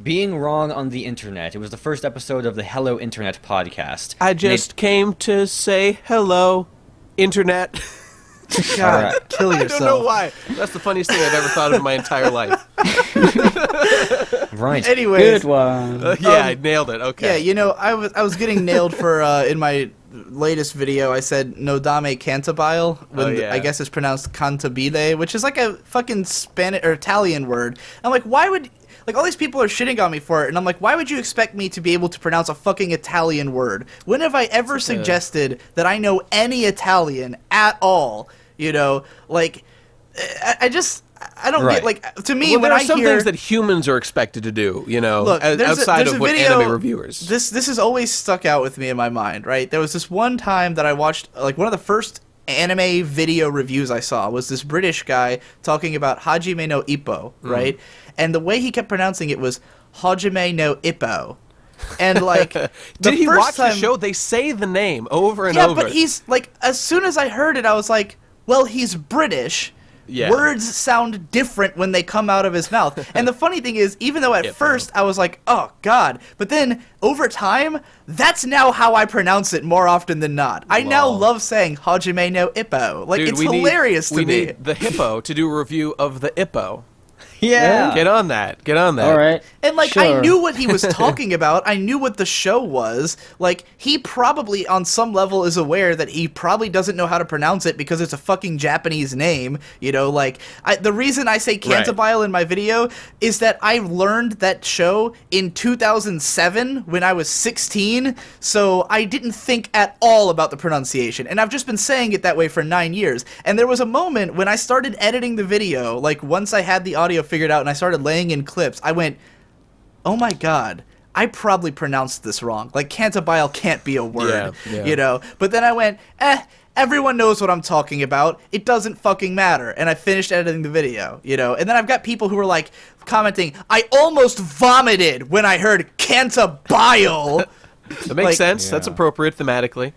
Being Wrong on the Internet. It was the first episode of the Hello Internet podcast. I And just came to say hello, internet. God, Alright. kill I yourself. don't know why. That's the funniest thing I've ever thought of in my entire life. right. Anyways, Good one. Yeah, I nailed it. Okay. yeah, you know, I was getting nailed for in my latest video. I said "nodame cantabile" when Oh, yeah. I guess it's pronounced "cantabile," which is like a fucking Spanish or Italian word. I'm like, why would like all these people are shitting on me for it, and I'm like, why would you expect me to be able to pronounce a fucking Italian word? When have I ever suggested that I know any Italian at all? You know, like, I don't get, like, to me, when there are I some hear things that humans are expected to do, you know, Look, outside there's of a what video, anime reviewers. This has always stuck out with me in my mind, right? There was this one time that I watched, like, one of the first anime video reviews I saw was this British guy talking about Hajime no Ippo, right? And the way he kept pronouncing it was Hajime no Ippo. And, like, did he watch the show? They say the name over and over. Yeah, but he's, like, as soon as I heard it, I was like, well, he's British. Yeah. Words sound different when they come out of his mouth. And the funny thing is, even though at first I was like, oh, God, but then over time, that's now how I pronounce it more often than not. I now love saying Hajime no Ippo. Like, Dude, it's hilarious to me. We need the Hippo to do a review of the Ippo. Yeah. Get on that. All right. And, like, sure. I knew what he was talking about. I knew what the show was. Like, he probably, on some level, is aware that he probably doesn't know how to pronounce it because it's a fucking Japanese name. You know, like, the reason I say Cantabile in my video is that I learned that show in 2007 when I was 16, so I didn't think at all about the pronunciation. And I've just been saying it that way for 9 years. And there was a moment when I started editing the video, like, once I had the audio figured out and I started laying in clips, I went, oh my God, I probably pronounced this wrong. Like, Cantabile can't be a word, you know? But then I went, everyone knows what I'm talking about. It doesn't fucking matter. And I finished editing the video, you know? And then I've got people who were like, commenting, I almost vomited when I heard Cantabile. That makes sense. That's appropriate thematically.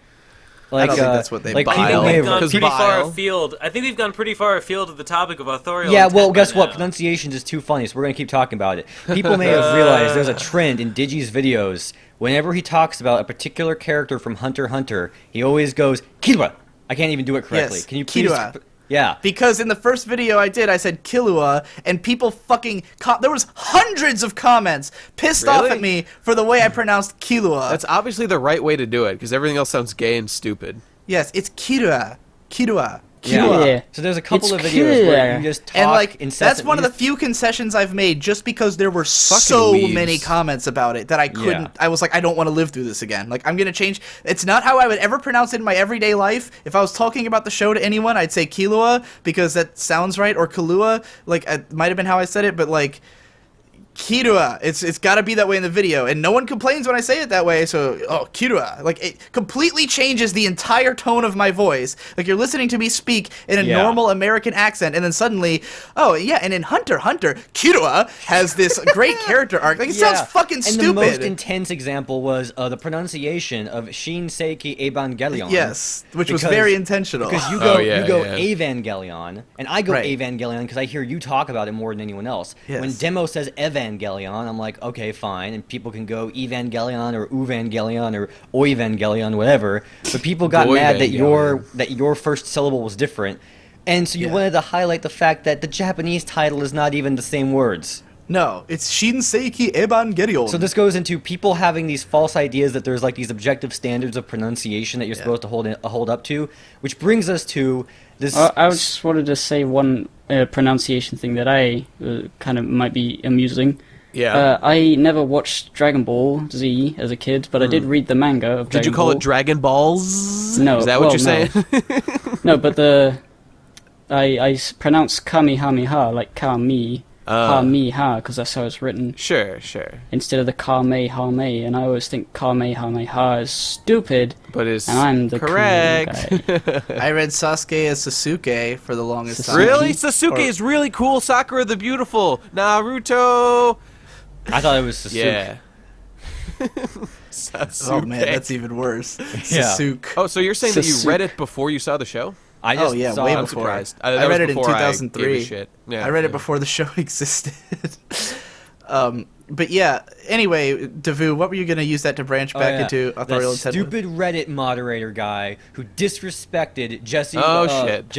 Like, I don't think that's what they like bile. people may We've have gone pretty far bile. afield. I think we've gone pretty far afield of the topic of authorial Yeah, intent well, by guess what? now. Pronunciation is too funny, so we're going to keep talking about it. People may have realized there's a trend in Digi's videos. Whenever he talks about a particular character from Hunter x Hunter, he always goes, Killua. I can't even do it correctly. Yes, Can you please... Killua. Yeah. Because in the first video I did, I said Killua, and people fucking... there was hundreds of comments pissed off at me for the way I pronounced Killua. That's obviously the right way to do it, because everything else sounds gay and stupid. Yes, it's Killua. Killua. Yeah. Killua. So there's a couple It's of videos where you just talk And, like, incessantly. that's one of the few concessions I've made just because there were Fucking so weebs. many comments about it that I couldn't... Yeah. I was like, I don't want to live through this again. Like, I'm going to change... It's not how I would ever pronounce it in my everyday life. If I was talking about the show to anyone, I'd say Killua because that sounds right, or Killua. Like, it might have been how I said it, but, like... Killua. It's got to be that way in the video, and no one complains when I say it that way. So, Killua. Like, it completely changes the entire tone of my voice. Like, you're listening to me speak in a normal American accent, and then suddenly, and in Hunter x Hunter, Killua has this great character arc. Like, it sounds fucking stupid. And the most intense example was the pronunciation of Shin Seiki Evangelion. Yes, which was very intentional. Because you go yeah. Evangelion, and I go Right. Evangelion because I hear you talk about it more than anyone else. Yes. When Demo says Evangelion, I'm like, okay, fine, and people can go Evangelion or Uvangelion or Oevangelion, whatever. But people got mad that your first syllable was different, and so you wanted to highlight the fact that the Japanese title is not even the same words. No, it's Shinseiki Evangelion. So this goes into people having these false ideas that there's like these objective standards of pronunciation that you're supposed to hold up to, which brings us to this. I just wanted to say one pronunciation thing that I kind of might be amusing. Yeah. I never watched Dragon Ball Z as a kid, but I did read the manga of Dragon Did you call Ball. it Dragon Balls? No. Is that what you're saying? No, but I pronounce Kamehameha like Kami. Ha-me-ha, because that's how it's written. Sure. Instead of the Kamehameha, and I always think Kamehameha is stupid, But it's and I'm the correct. cool guy. I read Sasuke as Sasuke for the longest time. Really? Sasuke is really cool. Sakura the Beautiful. Naruto. I thought it was Sasuke. Yeah. Sasuke. Oh man, that's even worse. Yeah. Sasuke. Oh, so you're saying that you Sasuke. read it before you saw the show? I just yeah, saw way it. I'm before. surprised. I That read was it in before I gave a 2003. shit. Yeah, I read it yeah. before the show existed. But yeah, anyway, Davu, what were you going to use that to branch back into Authorial That Intent? stupid Reddit moderator guy who disrespected Jesse. shit.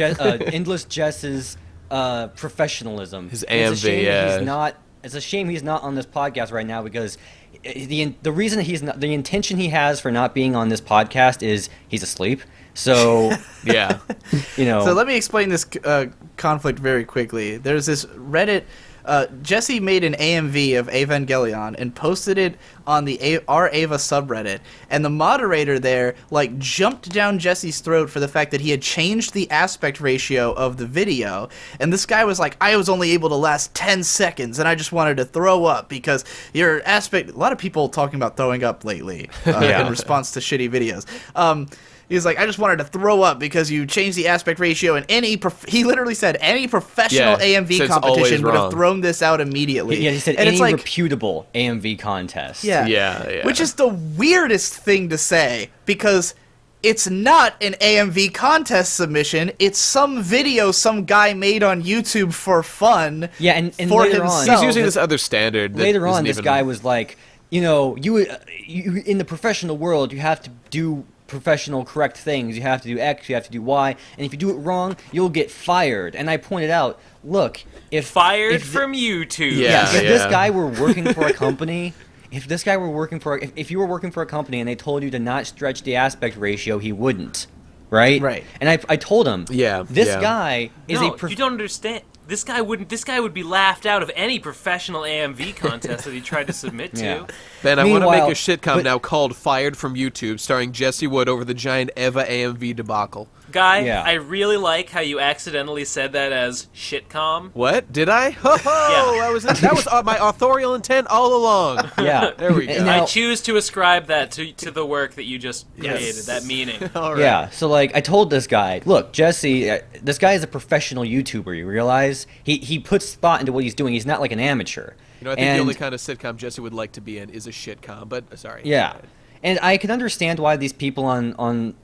Endless Jess's professionalism. His It's a AMV, shame yeah. he's not. It's a shame he's not on this podcast right now because the reason he's not, the intention he has for not being on this podcast is he's asleep. So Yeah. you know. So let me explain this conflict very quickly. There's this Reddit Jesse made an AMV of Evangelion and posted it on the our Ava subreddit, and the moderator there like jumped down Jesse's throat for the fact that he had changed the aspect ratio of the video, and this guy was like, I was only able to last 10 seconds and I just wanted to throw up because your aspect. A lot of people talking about throwing up lately in response to shitty videos. He was like, I just wanted to throw up because you changed the aspect ratio, and he literally said any professional AMV competition would have thrown this out immediately. Yeah, he said and any it's like, reputable AMV contest. Yeah. Which is the weirdest thing to say, because it's not an AMV contest submission. It's some video some guy made on YouTube for fun. Yeah, and for later himself. on, he's using this other standard. That later on, this even... guy was like, you know, you in the professional world, you have to do professional correct things. You have to do X, you have to do Y, and if you do it wrong, you'll get fired. And I pointed out, look, if from YouTube. if this guy were working for a company, if you were working for a company and they told you to not stretch the aspect ratio, he wouldn't. Right. And I told him, this guy is you don't understand. This guy would be laughed out of any professional AMV contest that he tried to submit to. Yeah. Ben, I want to make a shitcom now called Fired from YouTube, starring Jesse Wood over the giant Eva AMV debacle. Guy, I really like how you accidentally said that as shitcom. What? Did I? That was my authorial intent all along. Yeah. There we go. I choose to ascribe that to the work that you just created, that meaning. All right. Yeah, so like I told this guy, look, Jesse, this guy is a professional YouTuber, you realize? He puts thought into what he's doing. He's not like an amateur. You know, I think the only kind of sitcom Jesse would like to be in is a shitcom, but sorry. Yeah. And I can understand why these people on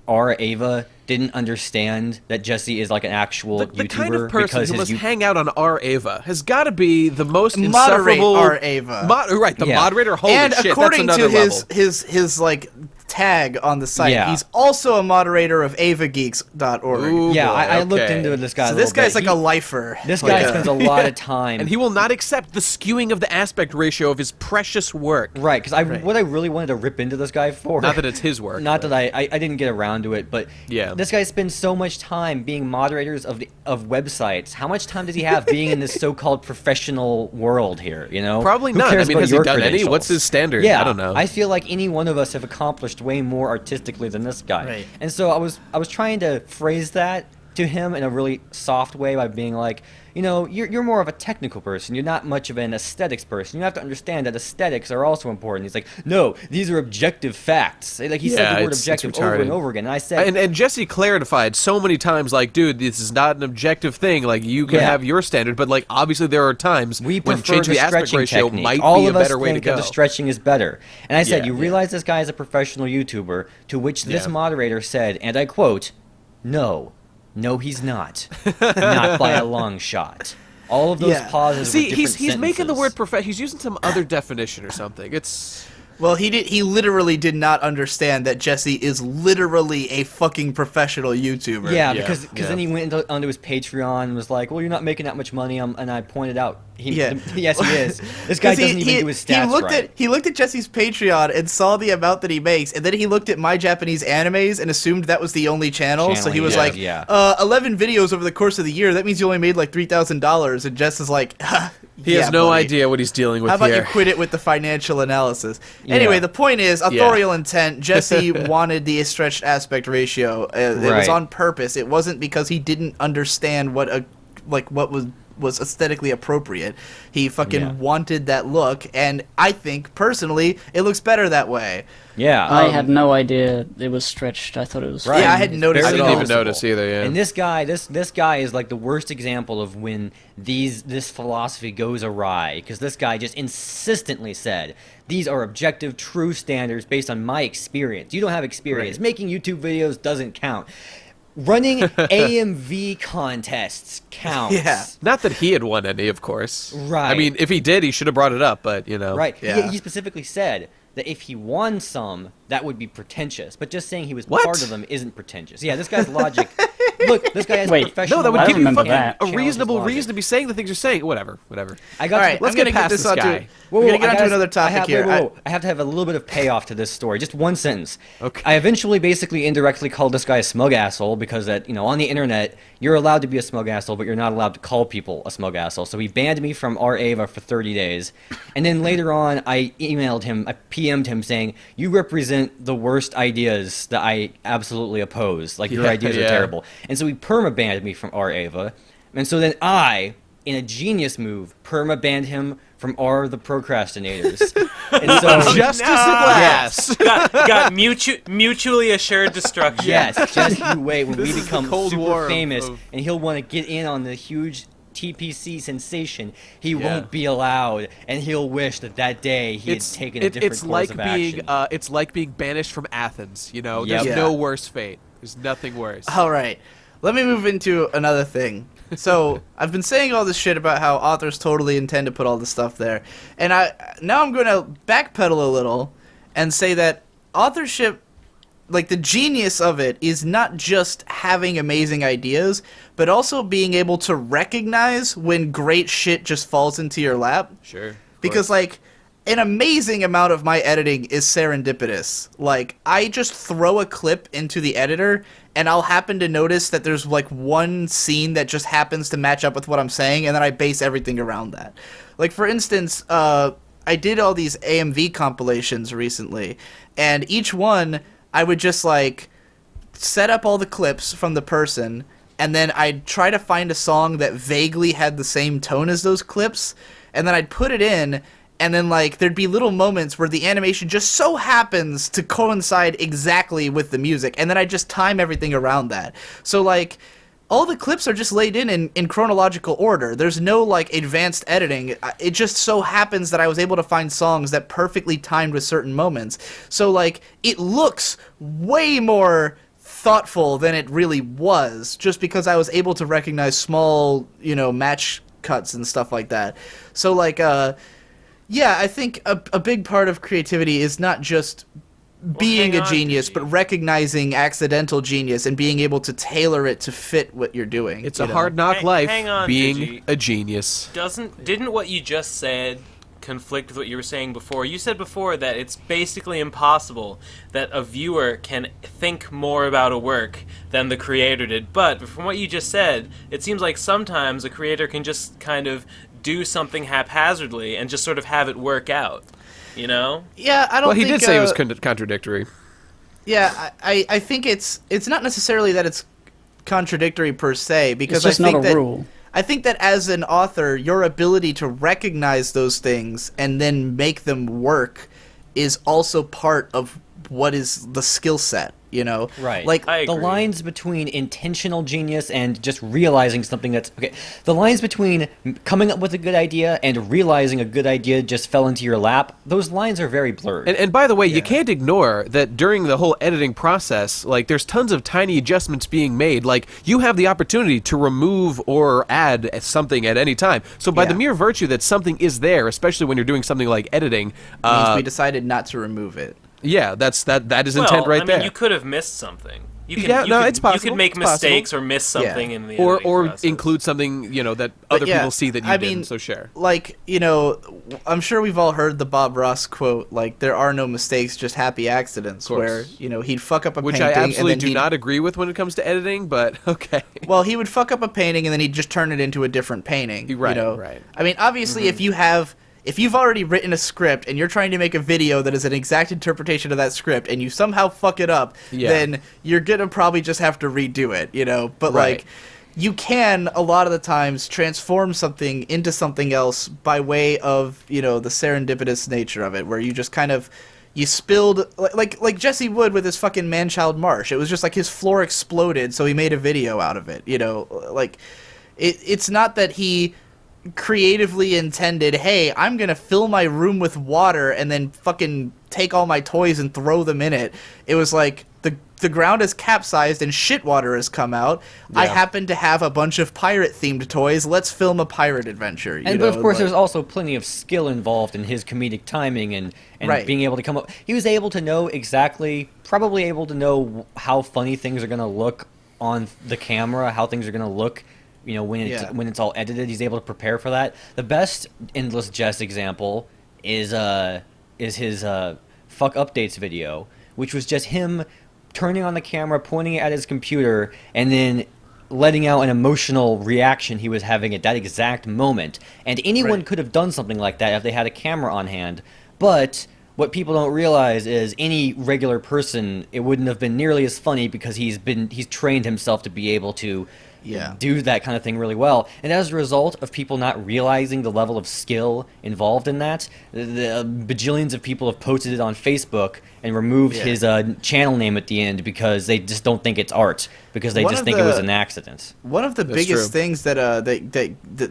our Ava didn't understand that Jesse is like an actual YouTuber. The kind of person because who must hang out on our Ava has got to be the most moderate insufferable... our Ava. The moderator, holy and shit, according that's to another level. his like tag on the site, he's also a moderator of avageeks.org. Ooh, yeah, boy, I looked into this guy. So this guy's like a lifer. This guy spends a lot of time, and he will not accept the skewing of the aspect ratio of his precious work. Right, because what I really wanted to rip into this guy for, not that it's his work, not that I didn't get around to it, but this guy spends so much time being moderators of websites. How much time does he have being in this so-called professional world here? You know, probably Who none. cares I mean, about has he your done any? credentials? What's his standard? Yeah, I don't know. I feel like any one of us have accomplished way more artistically than this guy. Right. And so I was trying to phrase that to him in a really soft way by being like, you know, you're more of a technical person. You're not much of an aesthetics person. You have to understand that aesthetics are also important. He's like, no, these are objective facts. Like he said the word objective over and over again. And I said, and Jesse clarified so many times, like, dude, this is not an objective thing. Like, you can have your standard, but like, obviously there are times when changing the aspect ratio might be a better way to go. The stretching is better. And I said, you realize this guy is a professional YouTuber, to which this moderator said, and I quote, No, he's not. Not by a long shot. All of those pauses were different he's making the word he's using some other definition or something. It's... Well, he literally did not understand that Jesse is literally a fucking professional YouTuber. Yeah, because then he went onto his Patreon and was like, well, you're not making that much money, and I pointed out, yes, he is. This guy doesn't even do his stats right. He looked at Jesse's Patreon and saw the amount that he makes, and then he looked at My Japanese Animes and assumed that was the only channel, so he was like, 11 videos over the course of the year, that means you only made like $3,000, and Jess is like, he has no idea what he's dealing with. How about here. you quit it with the financial analysis? Anyway, the point is, authorial intent. Jesse wanted the stretched aspect ratio. It was on purpose. It wasn't because he didn't understand what was aesthetically appropriate. He fucking wanted that look, and I think personally it looks better that way. Yeah, I had no idea it was stretched. I thought it was. Right. Yeah, I hadn't noticed. I it didn't all. even notice either. Yeah. And this guy, this guy is like the worst example of when this philosophy goes awry, because this guy just insistently said, these are objective, true standards based on my experience. You don't have experience. Making YouTube videos doesn't count. Running AMV contests counts. Yeah. Not that he had won any, of course. Right. I mean, if he did, he should have brought it up, but, you know. Right. Yeah. He specifically said that if he won some, that would be pretentious. But just saying he was part of them isn't pretentious. Yeah, this guy's logic Look, this guy has Wait, professional. No, that would I give you remember fucking that. a challenge reasonable his logic. reason to be saying the things you're saying. Whatever. I got All right, to, let's get get past this this on guy. to. We're gonna get onto another topic here. I have to have a little bit of payoff to this story. Just one sentence. Okay. I eventually, basically, indirectly called this guy a smug asshole because that on the internet you're allowed to be a smug asshole, but you're not allowed to call people a smug asshole. So he banned me from our Ava for 30 days, and then later on I emailed him, I PM'd him saying, "You represent the worst ideas that I absolutely oppose. Like your ideas are terrible." And so he perma-banned me from our Ava, and so then I, in a genius move, perma-banned him from the Procrastinators. And so Justice at last. got mutually assured destruction. yes, just you wait when we This is the become Cold super War famous, of- and he'll want to get in on the huge TPC sensation. He Yeah. won't be allowed, and he'll wish that day he had taken a different it's course like of being action. it's like being banished from Athens. Yep. There's Yeah. no worse fate. There's nothing worse. All right, let me move into another thing. So I've been saying all this shit about how authors totally intend to put all this stuff there, and now I'm going to backpedal a little and say that authorship, like the genius of it, is not just having amazing ideas, but also being able to recognize when great shit just falls into your lap. Sure. Because, like, an amazing amount of my editing is serendipitous. Like, I just throw a clip into the editor, and I'll happen to notice that there's, like, one scene that just happens to match up with what I'm saying, and then I base everything around that. Like, for instance, I did all these AMV compilations recently, and each one, I would just, like, set up all the clips from the person, and then I'd try to find a song that vaguely had the same tone as those clips, and then I'd put it in, and then, like, there'd be little moments where the animation just so happens to coincide exactly with the music, and then I'd just time everything around that. So, like, all the clips are just laid in chronological order. There's no, like, advanced editing. It just so happens that I was able to find songs that perfectly timed with certain moments. So, like, it looks way more thoughtful than it really was, just because I was able to recognize small, match cuts and stuff like that. So, like, yeah, I think a big part of creativity is not just being hang a on, genius, Gigi. but recognizing accidental genius and being able to tailor it to fit what you're doing. It's you a know? hard knock life hang on, being Gigi. a genius. Didn't what you just said conflict with what you were saying before? You said before that it's basically impossible that a viewer can think more about a work than the creator did. But from what you just said, it seems like sometimes a creator can just kind of do something haphazardly and just sort of have it work out. Yeah, I don't. Well, he think, did say it was contradictory. Yeah, I think it's not necessarily that it's contradictory per se, because It's just I think not a that rule. I think that as an author, your ability to recognize those things and then make them work is also part of what is the skill set. Right. Like, I the agree. lines between intentional genius and just realizing something that's okay. The lines between coming up with a good idea and realizing a good idea just fell into your lap. Those lines are very blurred. And by the way, you can't ignore that during the whole editing process, like, there's tons of tiny adjustments being made. Like, you have the opportunity to remove or add something at any time. So by Yeah. the mere virtue that something is there, especially when you're doing something like editing, means we decided not to remove it. yeah, that is intent right there. You could have missed something. You Yeah, you no, could, it's possible. You could make It's possible. mistakes or miss something in the or editing process. include something that But other yeah, people see that you I didn't, mean, so share. Like, I'm sure we've all heard the Bob Ross quote, like, there are no mistakes, just happy accidents, course. where, he'd fuck up a Which painting. I absolutely and do then not agree with when it comes to editing, but okay. Well, he would fuck up a painting and then he'd just turn it into a different painting. Right, you know? right. I mean, obviously, if you've already written a script and you're trying to make a video that is an exact interpretation of that script and you somehow fuck it up, Yeah. then you're gonna probably just have to redo it, But, Right. like, you can, a lot of the times, transform something into something else by way of, the serendipitous nature of it, where you just kind of... You spilled... Like Jesse Wood with his fucking Man-Child Marsh. It was just like his floor exploded, so he made a video out of it, Like, it's not that he creatively intended, hey, I'm gonna fill my room with water and then fucking take all my toys and throw them in it. It was like the ground is capsized and shit water has come out. I Yeah. happen to have a bunch of pirate themed toys. Let's film a pirate adventure. But of course, there's also plenty of skill involved in his comedic timing and Right. being able to come up. He was able to know exactly, probably able to know how funny things are going to look on the camera how things are going to look. When it's all edited, he's able to prepare for that. The best Endless Jest example is his fuck updates video, which was just him turning on the camera, pointing it at his computer, and then letting out an emotional reaction he was having at that exact moment. And anyone could have done something like that if they had a camera on hand. But what people don't realize is any regular person, it wouldn't have been nearly as funny because he's trained himself to be able to do that kind of thing really well. And as a result of people not realizing the level of skill involved in that, the bajillions of people have posted it on Facebook and removed his channel name at the end because they just don't think it's art, because they just think it was an accident. One of the biggest things that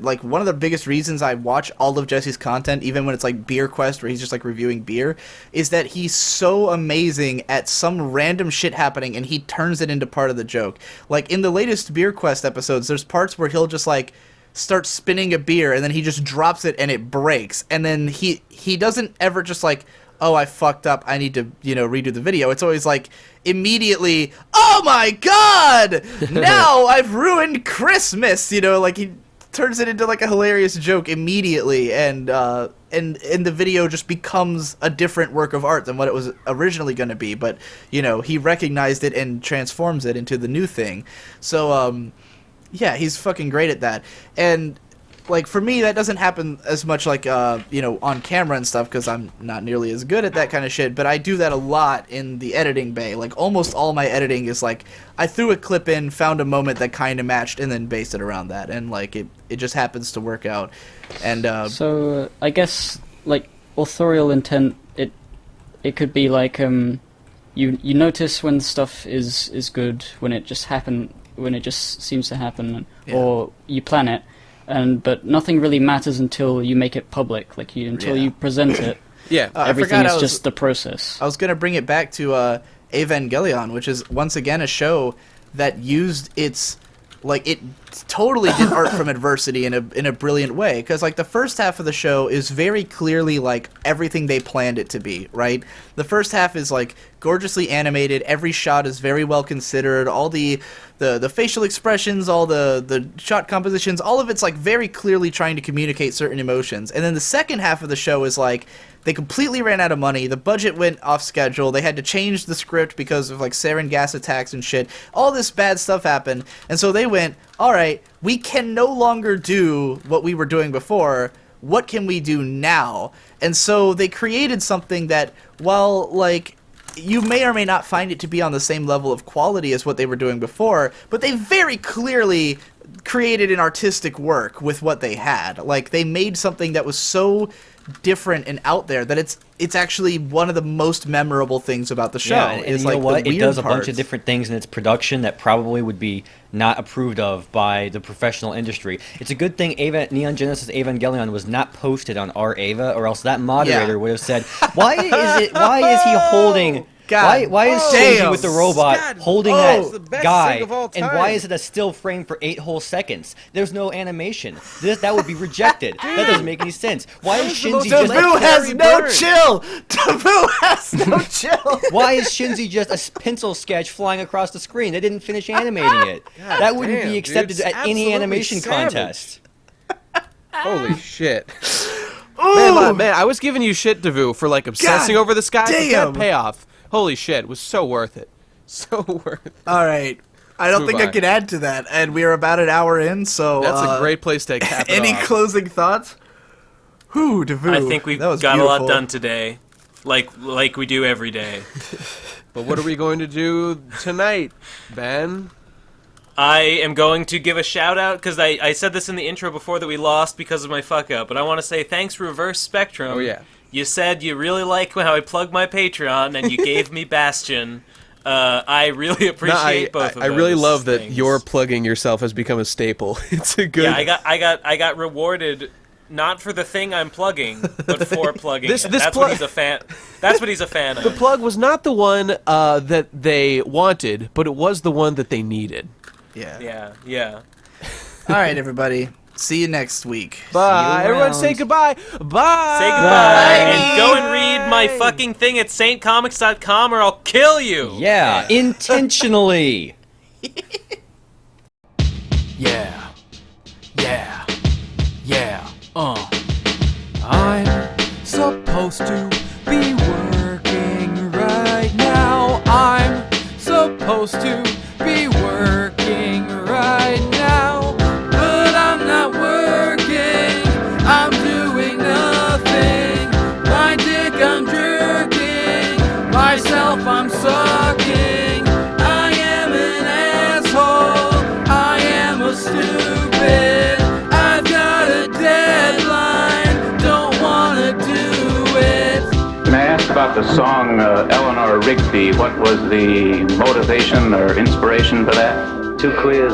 like one of the biggest reasons I watch all of Jesse's content, even when it's like Beer Quest where he's just like reviewing beer, is that he's so amazing at some random shit happening and he turns it into part of the joke. Like in the latest Beer Quest episodes, there's parts where he'll just like start spinning a beer and then he just drops it and it breaks, and then he doesn't ever just like, oh, I fucked up, I need to, redo the video. It's always like, immediately, oh my god, now I've ruined Christmas, like he turns it into like a hilarious joke immediately, and the video just becomes a different work of art than what it was originally going to be, but, he recognized it and transforms it into the new thing. So, yeah, he's fucking great at that. And like for me, that doesn't happen as much like on camera and stuff because I'm not nearly as good at that kind of shit, but I do that a lot in the editing bay. Like almost all my editing is like I threw a clip in, found a moment that kind of matched, and then based it around that, and like it just happens to work out. And so I guess like Authorial Intent, it could be like you notice when stuff is good, when it just seems to happen, or you plan it. But nothing really matters until you make it public. Like until you present it. Everything is just the process. I was gonna bring it back to Evangelion, which is once again a show that used its it totally did art from adversity in a brilliant way. Because like the first half of the show is very clearly like everything they planned it to be. Right. The first half is like gorgeously animated. Every shot is very well considered. All the facial expressions, all the shot compositions, all of it's like very clearly trying to communicate certain emotions. And then the second half of the show is like they completely ran out of money. The budget went off schedule. They had to change the script because of like sarin gas attacks and shit. All this bad stuff happened. And so they went, all right, we can no longer do what we were doing before. What can we do now? And so they created something that, while like you may or may not find it to be on the same level of quality as what they were doing before, but they very clearly created an artistic work with what they had. Like they made something that was so different and out there that it's actually one of the most memorable things about the show. And you know what? It does a bunch of different things in its production that probably would be not approved of by the professional industry. It's a good thing Neon Genesis Evangelion was not posted on our Ava, or else that moderator would have said, why is he holding... God. Why is Shinji with the robot holding that the best guy, thing of all and time. why is it a still frame for 8 whole seconds? There's no animation. That would be rejected. That doesn't make any sense. Why is Shinji just... Taboo has no chill! Taboo has no chill! Why is Shinji just a pencil sketch flying across the screen? They didn't finish animating it. That wouldn't be accepted dude, at any absolutely animation savage. contest. Holy shit. Man, I was giving you shit, Davu, for like obsessing over this guy. Damn. But that payoff, holy shit, it was so worth it. So worth it. All right. I don't think I can add to that, and we are about an hour in, so... That's a great place to cap it Any off. closing thoughts? Whew, Davu. I think we've that was got beautiful. a lot done today, like we do every day. But what are we going to do tonight, Ben? I am going to give a shout out because I said this in the intro before that we lost because of my fuck up, but I want to say thanks, Reverse Spectrum. Oh, yeah. You said you really like how I plugged my Patreon and you gave me Bastion. I really appreciate both of those. I really love that things. your plugging yourself has become a staple. It's a good. Yeah, I got rewarded not for the thing I'm plugging, but for plugging. This That's what he's a fan. That's what he's a fan of. The plug was not the one that they wanted, but it was the one that they needed. Yeah. Yeah. All right, everybody. See you next week. Bye. you Everyone around. say goodbye. Bye. Say goodbye and go and read my fucking thing at saintcomics.com or I'll kill you. Yeah, intentionally. Yeah. Yeah. Yeah. I'm supposed to be working right now. I'm supposed to be working right now. But I'm not working. I'm doing nothing. My dick I'm jerking. Myself I'm sucking. I am an asshole. I am a stupid. I've got a deadline. Don't wanna do it. May I ask about the song Eleanor Rigby? What was the motivation or inspiration for that? Too clear.